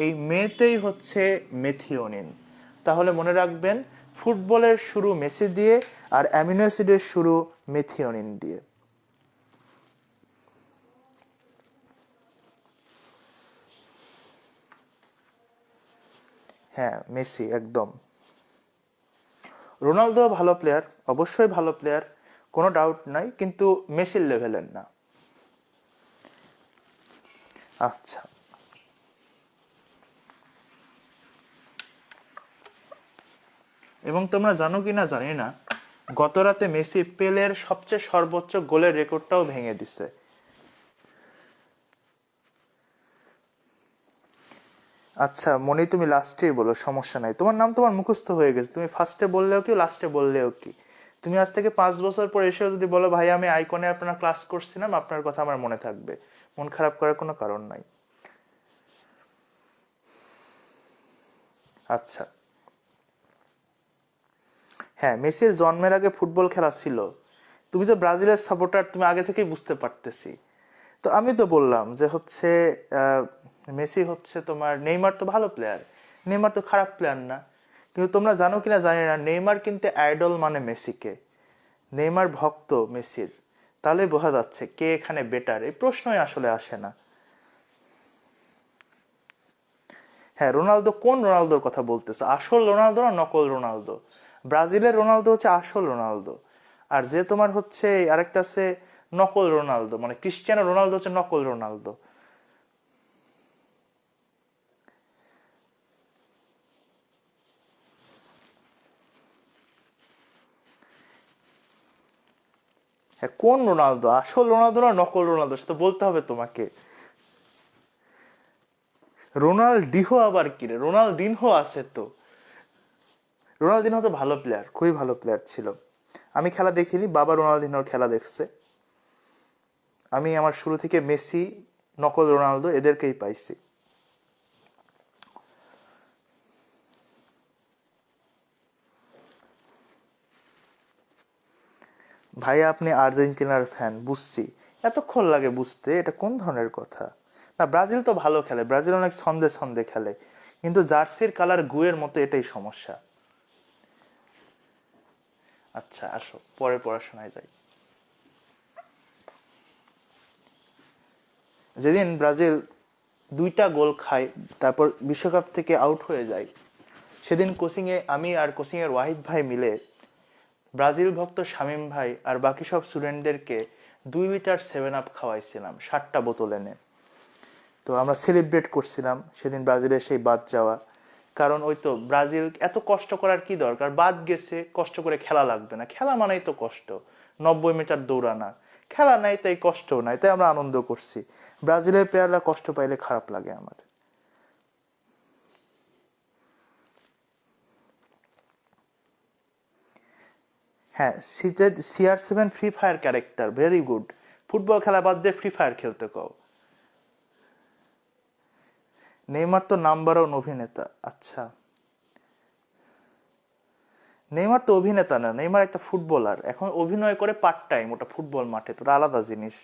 এই মেতেই হচ্ছে মেথিওনিন। তাহলে মনে রাখবেন ফুটবলের শুরু মেসি দিয়ে আর অ্যামিনো অ্যাসিডের শুরু মেথিওনিন দিয়ে। হ্যাঁ মেসি একদম। রোনালদো ভালো প্লেয়ার, অবশ্যই ভালো প্লেয়ার, কোনো ডাউট নাই, কিন্তু মেসির লেভেলের না। আচ্ছা, এবং তোমরা জানো কিনা জানি না, গত রাতে মেসি পেলের সবচেয়ে সর্বোচ্চ গোলের রেকর্ডটাও ভেঙে দিছে। আচ্ছা মনি, তুমি লাস্টেই বলো, সমস্যা নাই, তোমার নাম তোমার মুখস্থ হয়ে গেছে, তুমি ফার্স্টে বললেও কি লাস্টে বললেও কি। তুমি আজ থেকে 5 বছর পর এসেও যদি বলো ভাই আমি আইকনে আপনার ক্লাস করছিলাম, আপনার কথা আমার মনে থাকবে, মন খারাপ করার কোনো কারণ নাই। আচ্ছা, হ্যাঁ মেসির জন্মের আগে ফুটবল খেলা ছিল। তুমি তো ব্রাজিলের সাপোর্টার, তুমি আগে থেকেই বুঝতে পারতেছি। তো আমি তো বললাম যে হচ্ছে মেসি হচ্ছে তোমার, নেইমার তো ভালো প্লেয়ার, নেইমার তো খারাপ প্লেয়ার না। কিন্তু তোমরা জানো কিনা জানি না, নেইমার কিন্তু আইডল মানে মেসিকে, নেইমার ভক্ত মেসির। তাহলে বোঝা যাচ্ছে কে এখানে বেটার, এই প্রশ্নই আসলে আসে না। হ্যাঁ, রোনালদো কোন রোনালদোর কথা বলতেছো? আসল রোনালদো না নকল রোনালদো? ব্রাজিলের রোনালদো হচ্ছে আসল রোনালদো, আর যে তোমার হচ্ছে আরেকটা আছে নকল রোনালদো, মানে ক্রিস্টিয়ানো রোনালদো হচ্ছে নকল রোনালদো। হ্যাঁ, কোন রোনালদো, আসল রোনালদো না নকল রোনালদো, সেটা বলতে হবে তোমাকে। রোনালডিহো আবার কি রে? রোনালদিনহো আছে তো। রোনালদিনহো তো ভালো প্লেয়ার, খুবই ভালো প্লেয়ার ছিল। আমি খেলা দেখিনি, বাবা রোনালদিনহোর খেলা দেখছে। আমি আমার শুরু থেকে মেসি, নকল রোনালদো এদেরকেই পাইছি। ভাই আপনি আর্জেন্টিনার ফ্যান, বুঝছি। এতক্ষণ লাগে বুঝতে, এটা কোন ধরনের কথা? না, ব্রাজিল তো ভালো খেলে, ব্রাজিল অনেক ছন্দে ছন্দে খেলে, কিন্তু জার্সির কালার গুয়ের মতো, এটাই সমস্যা। আচ্ছা আসো, পরে পড়াশোনায় যাই। যেদিন ব্রাজিল 2টা গোল খায়, তারপর বিশ্বকাপ থেকে আউট হয়ে যায়, সেদিন কোচিংয়ে আমি আর কোচিংয়ের ওয়াহিদ ভাই মিলে ব্রাজিল ভক্ত শামীম ভাই আর বাকি সব স্টুডেন্টদেরকে 2 লিটার 7 আপ খাওয়াইছিলাম 60টা বোতল এনে। তো আমরা সেলিব্রেট করছিলাম সেদিন ব্রাজিলের সেই বাদ যাওয়া। কারণ ওই তো ব্রাজিল এত কষ্ট করার কি দরকার, বাদ গেছে, কষ্ট করে খেলা লাগবে না, খেলা মানেই তো কষ্ট, 90 মিটার দৌড়ানা, খেলা নাই তাই কষ্টও নাই, তাই আমরা আনন্দ করছি। ব্রাজিলের প্লেয়াররা কষ্ট পাইলে খারাপ লাগে আমার। হ্যাঁ, CR7 free fire character, very good. Football খেলা বাদ দিয়ে ফ্রি ফায়ার খেলতে কও। নেইমার তো নাম্বার 1 অভিনেতা। আচ্ছা, নেইমার তো অভিনেতা না, নেইমার একটা ফুটবলার, এখন অভিনয় করে পার্ট টাইম, ওটা ফুটবল মাঠে, তো আলাদা জিনিস।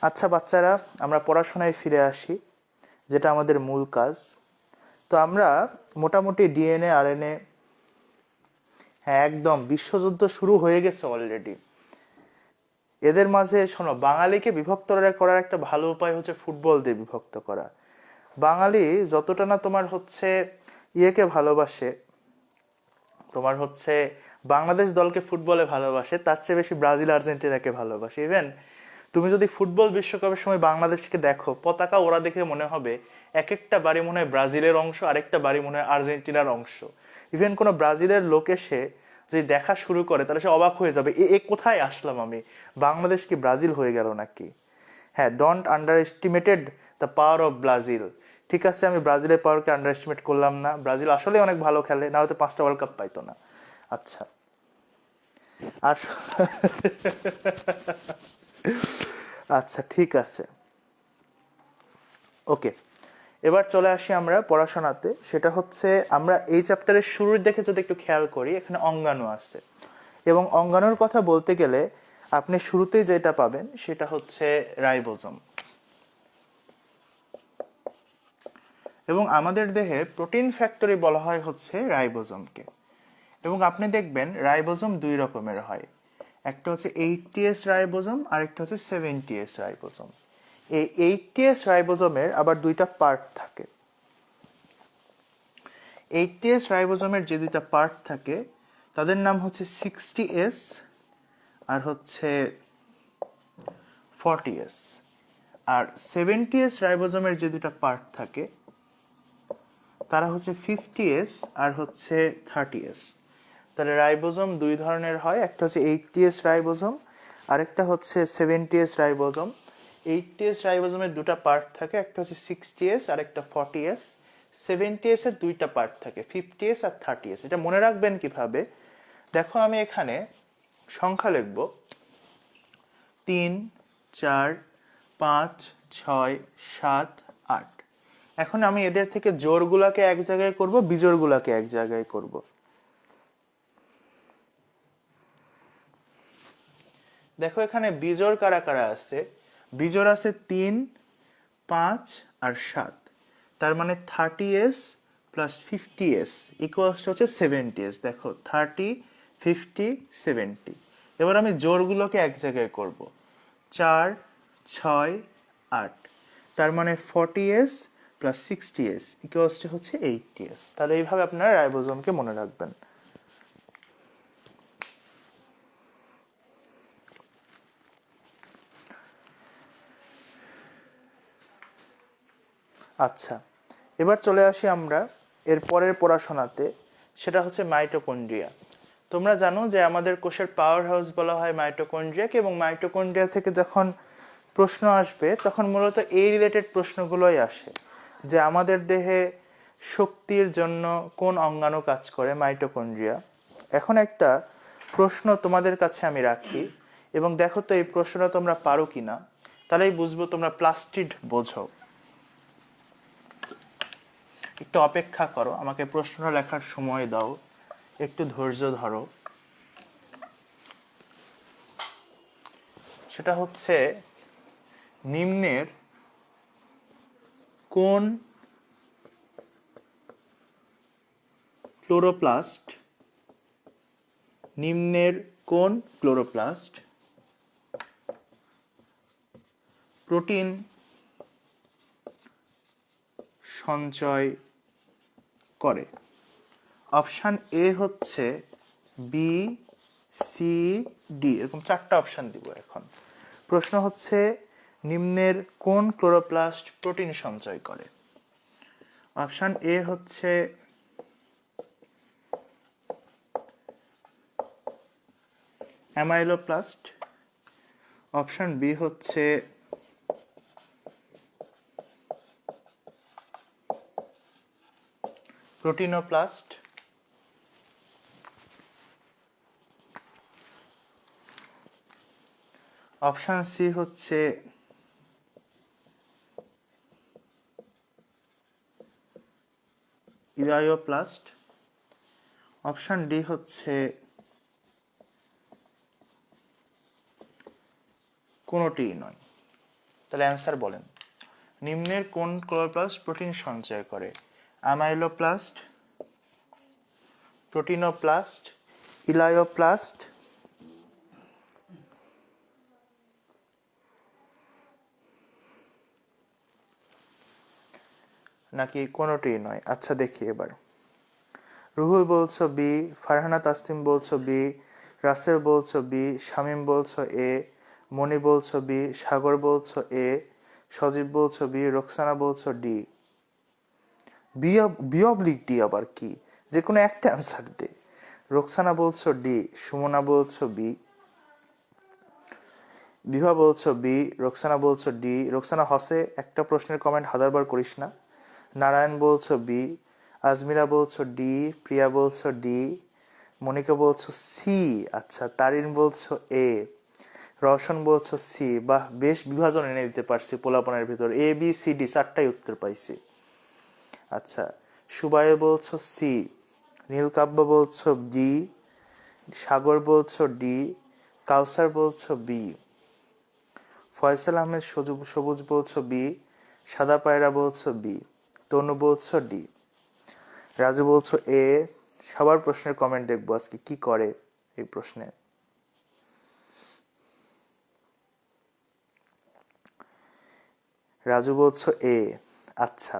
আচ্ছা বাচ্চারা, আমরা পড়াশোনায় ফিরে আসি, যেটা আমাদের মূল কাজ। তো আমরা মোটামুটি ডিএনএ আরএনএ, হ্যাঁ একদম, বিশ্বযুদ্ধ শুরু হয়ে গেছে অলরেডি। এদের মাঝে শোনো, বাঙালিকে বিভক্ত করার একটা ভালো উপায় হচ্ছে ফুটবল দিয়ে বিভক্ত করা। বাঙালি যতটা না তোমার হচ্ছে ইয়েকে ভালোবাসে, তোমার হচ্ছে বাংলাদেশ দলকে ফুটবলে ভালোবাসে, তার চেয়ে বেশি ব্রাজিল আর্জেন্টিনাকে ভালোবাসে। ইভেন তুমি যদি ফুটবল বিশ্বকাপের সময় বাংলাদেশকে দেখো, পতাকা ওরা দেখে মনে হবে এক একটা বাড়ি মনে হয় ব্রাজিলের অংশ, আরেকটা বাড়ি মনে হয় আর্জেন্টিনার অংশ। ইভেন কোনো ব্রাজিলের লোক এসে যদি দেখা শুরু করে, তাহলে সে অবাক হয়ে যাবে, এ কোথায় আসলাম আমি, বাংলাদেশ কি ব্রাজিল হয়ে গেল নাকি? হ্যাঁ, don't under estimated the power of Brazil. ঠিক আছে, আমি ব্রাজিলের পাওয়ারকে আন্ডার এস্টিমেট করলাম না, ব্রাজিল আসলে অনেক ভালো খেলে, না হয়তো 5টা ওয়ার্ল্ড কাপ পাইতো না। আচ্ছা, আর আচ্ছা ঠিক আছে, ওকে। এবার চলে আসি আমরা পড়াশোনাতে, সেটা হচ্ছে আমরা এই চ্যাপ্টারের শুরুর দিকে যদি একটু খেয়াল করি, এখানে অঙ্গাণু আছে, এবং অঙ্গাণুর কথা বলতে গেলে আপনি শুরুতেই যেটা পাবেন সেটা হচ্ছে রাইবোজোম। এবং আমাদের দেহে প্রোটিন ফ্যাক্টরি বলা হয় হচ্ছে রাইবোজোমকে। এবং আপনি দেখবেন রাইবোজোম 2 রকমের হয়, একটা হচ্ছে 80S রাইবোজোম, আর একটা হচ্ছে 70S রাইবোজোম। এই 80S রাইবোজোমের আবার 2টা পার্ট থাকে। 80S রাইবোজোমের যে 2টা পার্ট থাকে তাদের নাম হচ্ছে 60S আর হচ্ছে 40S। আর 70S রাইবোজোমের যে 2টা পার্ট থাকে তারা হচ্ছে 50S আর হচ্ছে 30S। তাহলে রাইবোজোম 2 ধরনের হয়, একটা হচ্ছে 80S রাইবোজোম, আরেকটা হচ্ছে 70S রাইবোজোম। 80S রাইবোজোমের 2টা পার্ট থাকে, একটা হচ্ছে 60S আর একটা 40S। 70S এর 2টা পার্ট থাকে, 50S আর 30S। এটা মনে রাখবেন কিভাবে? দেখো আমি এখানে সংখ্যা লিখব, 3, 4, 5, 6, 7, 8। এখন আমি এদের থেকে জোড়গুলাকে এক জায়গায় করব, বিজোড়গুলাকে এক জায়গায় করব। দেখো এখানে বিজোড় কারা কারা আছে, বিজোড় আছে 3, 5 আর 7। তার মানে 30S প্লাস 50S ইকুয়ালস হচ্ছে 70S। দেখো 30, 50, 70। এবার আমি জোড়গুলোকে এক জায়গায় করব, 4, 6, 8। তার মানে 40s plus 60s equals to হচ্ছে 80s। তাহলে এইভাবে আপনারা রাইবোজোমকে মনে রাখবেন। আচ্ছা, এবার চলে আসি আমরা এর পরের পড়াশোনাতে, সেটা হচ্ছে মাইটোকন্ড্রিয়া। তোমরা জানো যে আমাদের কোষের পাওয়ার হাউস বলা হয় মাইটোকন্ড্রিয়াকে, এবং মাইটোকন্ড্রিয়া থেকে যখন প্রশ্ন আসবে তখন মূলত এই রিলেটেড প্রশ্নগুলোই আসে, যে আমাদের দেহে শক্তির জন্য কোন অঙ্গাণু কাজ করে, মাইটোকন্ড্রিয়া। এখন একটা প্রশ্ন তোমাদের কাছে আমি রাখি, এবং দেখো তো এই প্রশ্নটা তোমরা পারো কিনা, তাহলেই বুঝবো তোমরা প্লাস্টিড বোঝো। একটু অপেক্ষা করো, আমাকে প্রশ্নটা লেখার সময় দাও, একটু ধৈর্য ধরো। সেটা হচ্ছে, নিম্নের কোন ক্লোরোপ্লাস্ট প্রোটিন সঞ্চয় করে? অপশান এ হচ্ছে বি, সি, ডি, এরকম 4টা অপশান দিব। এখন প্রশ্ন হচ্ছে, নিম্নের কোন ক্লোরোপ্লাস্ট প্রোটিন সঞ্চয় করে? অপশান এ হচ্ছে অ্যামাইলোপ্লাস্ট, অপশান বি হচ্ছে প্রোটিনোপ্লাস্ট, অপশান সি হচ্ছে ইলায়োপ্লাস্ট, অপশান ডি হচ্ছে কোনোটিই নয়। তাহলে অ্যান্সার বলেন, নিম্নের কোন ক্লোরোপ্লাস্ট প্রোটিন সঞ্চয় করে? অ্যামাইলোপ্লাস্ট, প্রোটিনোপ্লাস্ট, ইলায়োপ্লাস্ট, নাকি কোনোটিই নয়? আচ্ছা দেখি এবার। রুহুল বলছো বি, ফারহানা তাসলিম বলছো বি, রাসেল বলছো বি, শামীম বলছো এ, মনি বলছো বি, সাগর বলছো এ, সজীব বলছো বি, রোকসানা বলছো ডি। বি অবলিক ডি আবার কি? যে কোনো একটা অ্যান্সার দে। রোকসানা বলছো ডি, সুমনা বলছো বি, বিভা বলছো বি, রোকসানা বলছো ডি। রোকসানা হসে একটা প্রশ্নের কমেন্ট 1000বার করিস না। নারায়ণ বলছো বি, আজমিরা বলছো ডি, প্রিয়া বলছো ডি, মনিকা বলছো সি। আচ্ছা, তারিন বলছো এ, রওশন বলছো সি। বাহ, বেশ বিভাজন এনে দিতে পারছি পোলাপনের ভিতর। এ বি সি ডি 4টাই উত্তর পাইছি। আচ্ছা, সুবাই বলছো সি, নীলকাব্য বলছো ডি, সাগর বলছো ডি, কাউসার বলছো বি, ফয়সাল আহমেদ সবুজ বলছো বি, সাদা পায়রা বলছো বি, তনু বলছো ডি, রাজু বলছো এ। সবার প্রশ্নের কমেন্ট দেখবো আজকে কি করে এই প্রশ্নে। রাজু বলছো এ। আচ্ছা,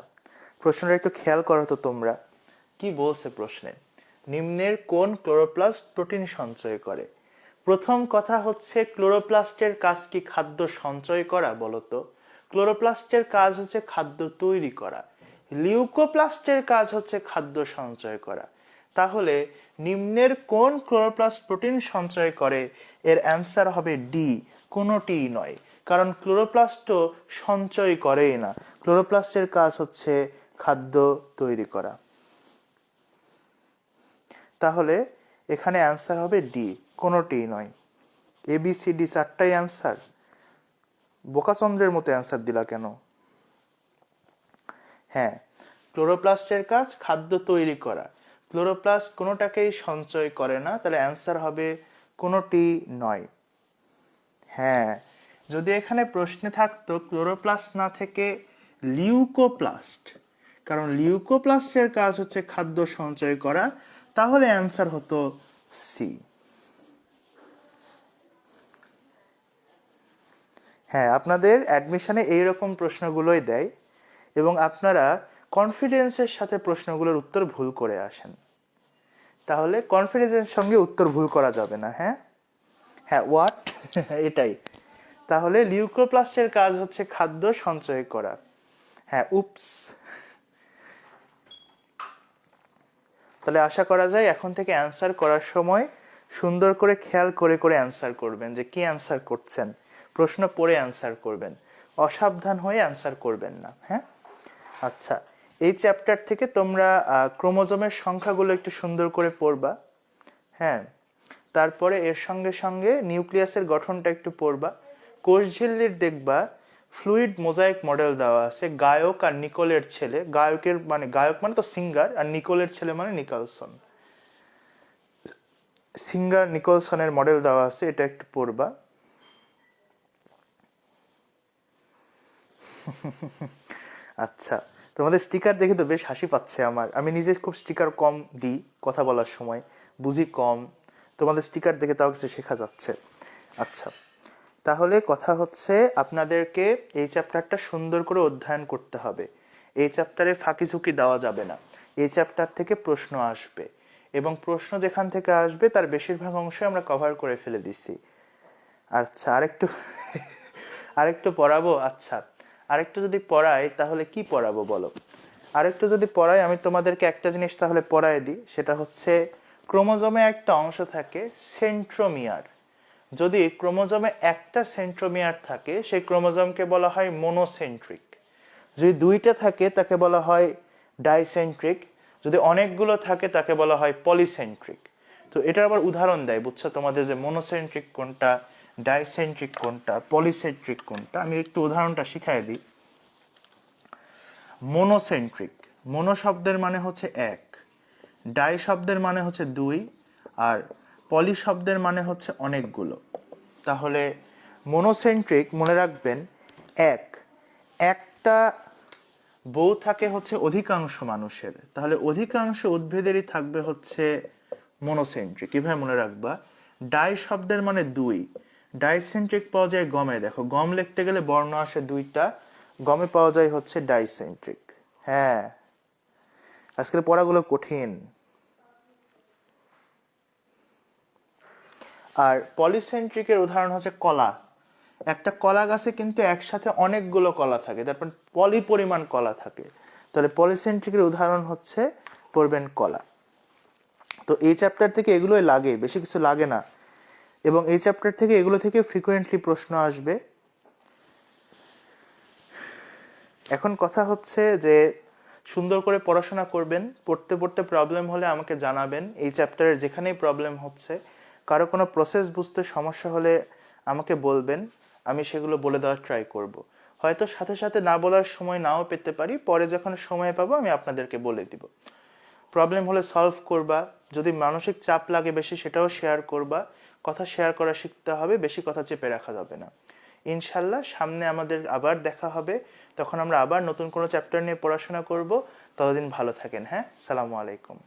প্রশ্নটা একটু খেয়াল করো তো তোমরা, কি বলছে প্রশ্নে। নিম্নের কোন ক্লোরোপ্লাস্ট প্রোটিন সঞ্চয় করে? প্রথম কথা হচ্ছে, ক্লোরোপ্লাস্টের কাজ কি খাদ্য সঞ্চয় করা? বলতো, ক্লোরোপ্লাস্টের কাজ হচ্ছে খাদ্য তৈরি করা। লিউকোপ্লাস্টের কাজ হচ্ছে খাদ্য সঞ্চয় করা। তাহলে নিম্নের কোন ক্লোরোপ্লাস্ট প্রোটিন সঞ্চয় করে? এর অ্যান্সার হবে ডি, কোনোটিই নয়। কারণ ক্লোরোপ্লাস্ট সঞ্চয় করেই না, ক্লোরোপ্লাস্টের কাজ হচ্ছে খাদ্য তৈরি করা। তাহলে এখানে অ্যান্সার হবে ডি, কোনোটিই নয়। A B C D 4টাই answer. বোকাচন্দ্রের মতো অ্যান্সার দিলা কেন? হ্যাঁ, ক্লোরোপ্লাস্টের কাজ খাদ্য তৈরি করা, ক্লোরোপ্লাস্ট কোনোটাকেই সঞ্চয় করে না। তাহলে অ্যান্সার হবে কোনোটি নয়। হ্যাঁ, যদি এখানে প্রশ্নে থাকতো ক্লোরোপ্লাস্ট না থেকে লিউকোপ্লাস্ট, কারণ লিউকোপ্লাস্টের কাজ হচ্ছে খাদ্য সঞ্চয় করা, তাহলে অ্যান্সার হতো সি। হ্যাঁ, আপনাদের অ্যাডমিশনে এইরকম প্রশ্নগুলোই দেয় এবং আপনারা কনফিডেন্সের সাথে প্রশ্নগুলোর উত্তর ভুল করে আসেন। তাহলে কনফিডেন্সের সঙ্গে উত্তর ভুল করা যাবে না। হ্যাঁ হ্যাঁ, হোয়াট এটাই। তাহলে লিউকোপ্লাস্টের কাজ হচ্ছে খাদ্য সঞ্চয় করা। হ্যাঁ, উপস। তাহলে আশা করা যায় এখন থেকে অ্যান্সার করার সময় সুন্দর করে খেয়াল করে করে অ্যান্সার করবেন, যে কি অ্যান্সার করছেন, প্রশ্ন পড়ে অ্যান্সার করবেন, অসাবধান হয়ে অ্যান্সার করবেন না। হ্যাঁ, আচ্ছা, এই চ্যাপ্টার থেকে তোমরা ক্রোমোজোমের সংখ্যাগুলো একটু সুন্দর করে পড়বা। হ্যাঁ, তারপরে এর সঙ্গে সঙ্গে নিউক্লিয়াসের গঠনটা একটু পড়বা। কোষঝিল্লির দেখবা ফ্লুইড মোজাইক মডেল দেওয়া আছে, গায়ক আর নিকোলের ছেলে। গায়ক মানে তো সিঙ্গার, আর নিকোলের ছেলে মানে নিকলসন। সিঙ্গার নিকলসনের মডেল দেওয়া আছে, এটা একটু পড়বা। আচ্ছা, তোমাদের স্টিকার দেখে তো বেশ হাসি পাচ্ছে আমার। আমি নিজে খুব স্টিকার কম দিই কথা বলার সময়, বুঝি কম। তোমাদের স্টিকার দেখে তাও কিছু শেখা যাচ্ছে। আচ্ছা, তাহলে কথা হচ্ছে আপনাদেরকে এই চ্যাপ্টারটা সুন্দর করে অধ্যয়ন করতে হবে। এই চ্যাপ্টারে ফাঁকি ঝুঁকি দেওয়া যাবে না। এই চ্যাপ্টার থেকে প্রশ্ন আসবে এবং প্রশ্ন যেখান থেকে আসবে তার বেশিরভাগ অংশ আমরা কভার করে ফেলে দিছি। আচ্ছা, আরেকটু পড়াবো। আচ্ছা, আরেকটু যদি পড়াই তাহলে কি পড়াবো বলো? আরেকটু যদি পড়াই, আমি তোমাদেরকে একটা জিনিস তাহলে পড়াই দিই, সেটা হচ্ছে ক্রোমোজোমে একটা অংশ থাকে সেন্ট্রোমিয়ার। যদি ক্রোমোজোমে একটা সেন্ট্রোমিয়ার থাকে সেই ক্রোমোজোমকে বলা হয় মোনোসেন্ট্রিক। যদি দুইটা থাকে তাকে বলা হয় ডাইসেন্ট্রিক। যদি অনেকগুলো থাকে তাকে বলা হয় পলিসেন্ট্রিক। তো এটার আবার উদাহরণ দেয়, বুঝছো তোমাদের, যে মোনোসেন্ট্রিক কোনটা, ডাইসেন্ট্রিক কোনটা, পলিসেন্ট্রিক কোনটা। আমি একটু উদাহরণটা শিখাই দিই। মোনোসেন্ট্রিক, মোনো শব্দের মানে হচ্ছে এক, ডাই শব্দের মানে হচ্ছে দুই, আর পলি শব্দের মানে হচ্ছে অনেকগুলো। তাহলে মোনোসেন্ট্রিক মনে রাখবেন একটা বউ থাকে হচ্ছে অধিকাংশ মানুষের, তাহলে অধিকাংশ উদ্ভিদেরই থাকবে হচ্ছে মোনোসেন্ট্রিক। কিভাবে মনে রাখবা? ডাই শব্দের মানে দুই, ডাইসেন্ট্রিক পাওয়া যায় গমে। দেখো, গম লিখতে গেলে বর্ণ আসে দুইটা, গমে পাওয়া যায় হচ্ছে ডাইসেন্ট্রিক। হ্যাঁ, আজকের পড়াগুলো কঠিন। আর পলিসেন্ট্রিকের উদাহরণ হচ্ছে কলা। একটা কলা গাছে কিন্তু একসাথে অনেকগুলো কলা থাকে, তারপর পলি পরিমাণ কলা থাকে। তাহলে পলিসেন্ট্রিকের উদাহরণ হচ্ছে পড়বেন কলা। তো এই চ্যাপ্টার থেকে এগুলোই লাগে, বেশি কিছু লাগে না। এবং এই চ্যাপ্টার থেকে এগুলো থেকে ফ্রিকোয়েন্টলি প্রশ্ন আসবে। এখন কথা হচ্ছে যে সুন্দর করে পড়াশোনা করবেন, পড়তে পড়তে প্রবলেম হলে আমাকে জানাবেন। এই চ্যাপ্টারের যেখানেই প্রবলেম হচ্ছে, কারো কোনো প্রসেস বুঝতে সমস্যা হলে আমাকে বলবেন, আমি সেগুলো বলে দেওয়ার ট্রাই করব। হয়তো সাথে সাথে না বলার সময় নাও পেতে পারি, পরে যখন সময় পাবো আমি আপনাদেরকে বলে দিব। প্রবলেম হলে সলভ করবা, যদি মানসিক চাপ লাগে বেশি সেটাও শেয়ার করবা। কথা শেয়ার করা শিখতে হবে, বেশি কথা চেপে রাখা যাবে না। ইনশাল্লাহ সামনে আমাদের আবার দেখা হবে, তখন আমরা আবার নতুন কোনো চ্যাপ্টার নিয়ে পড়াশোনা করব। ততদিন ভালো থাকেন। হ্যাঁ, সালামু আলাইকুম।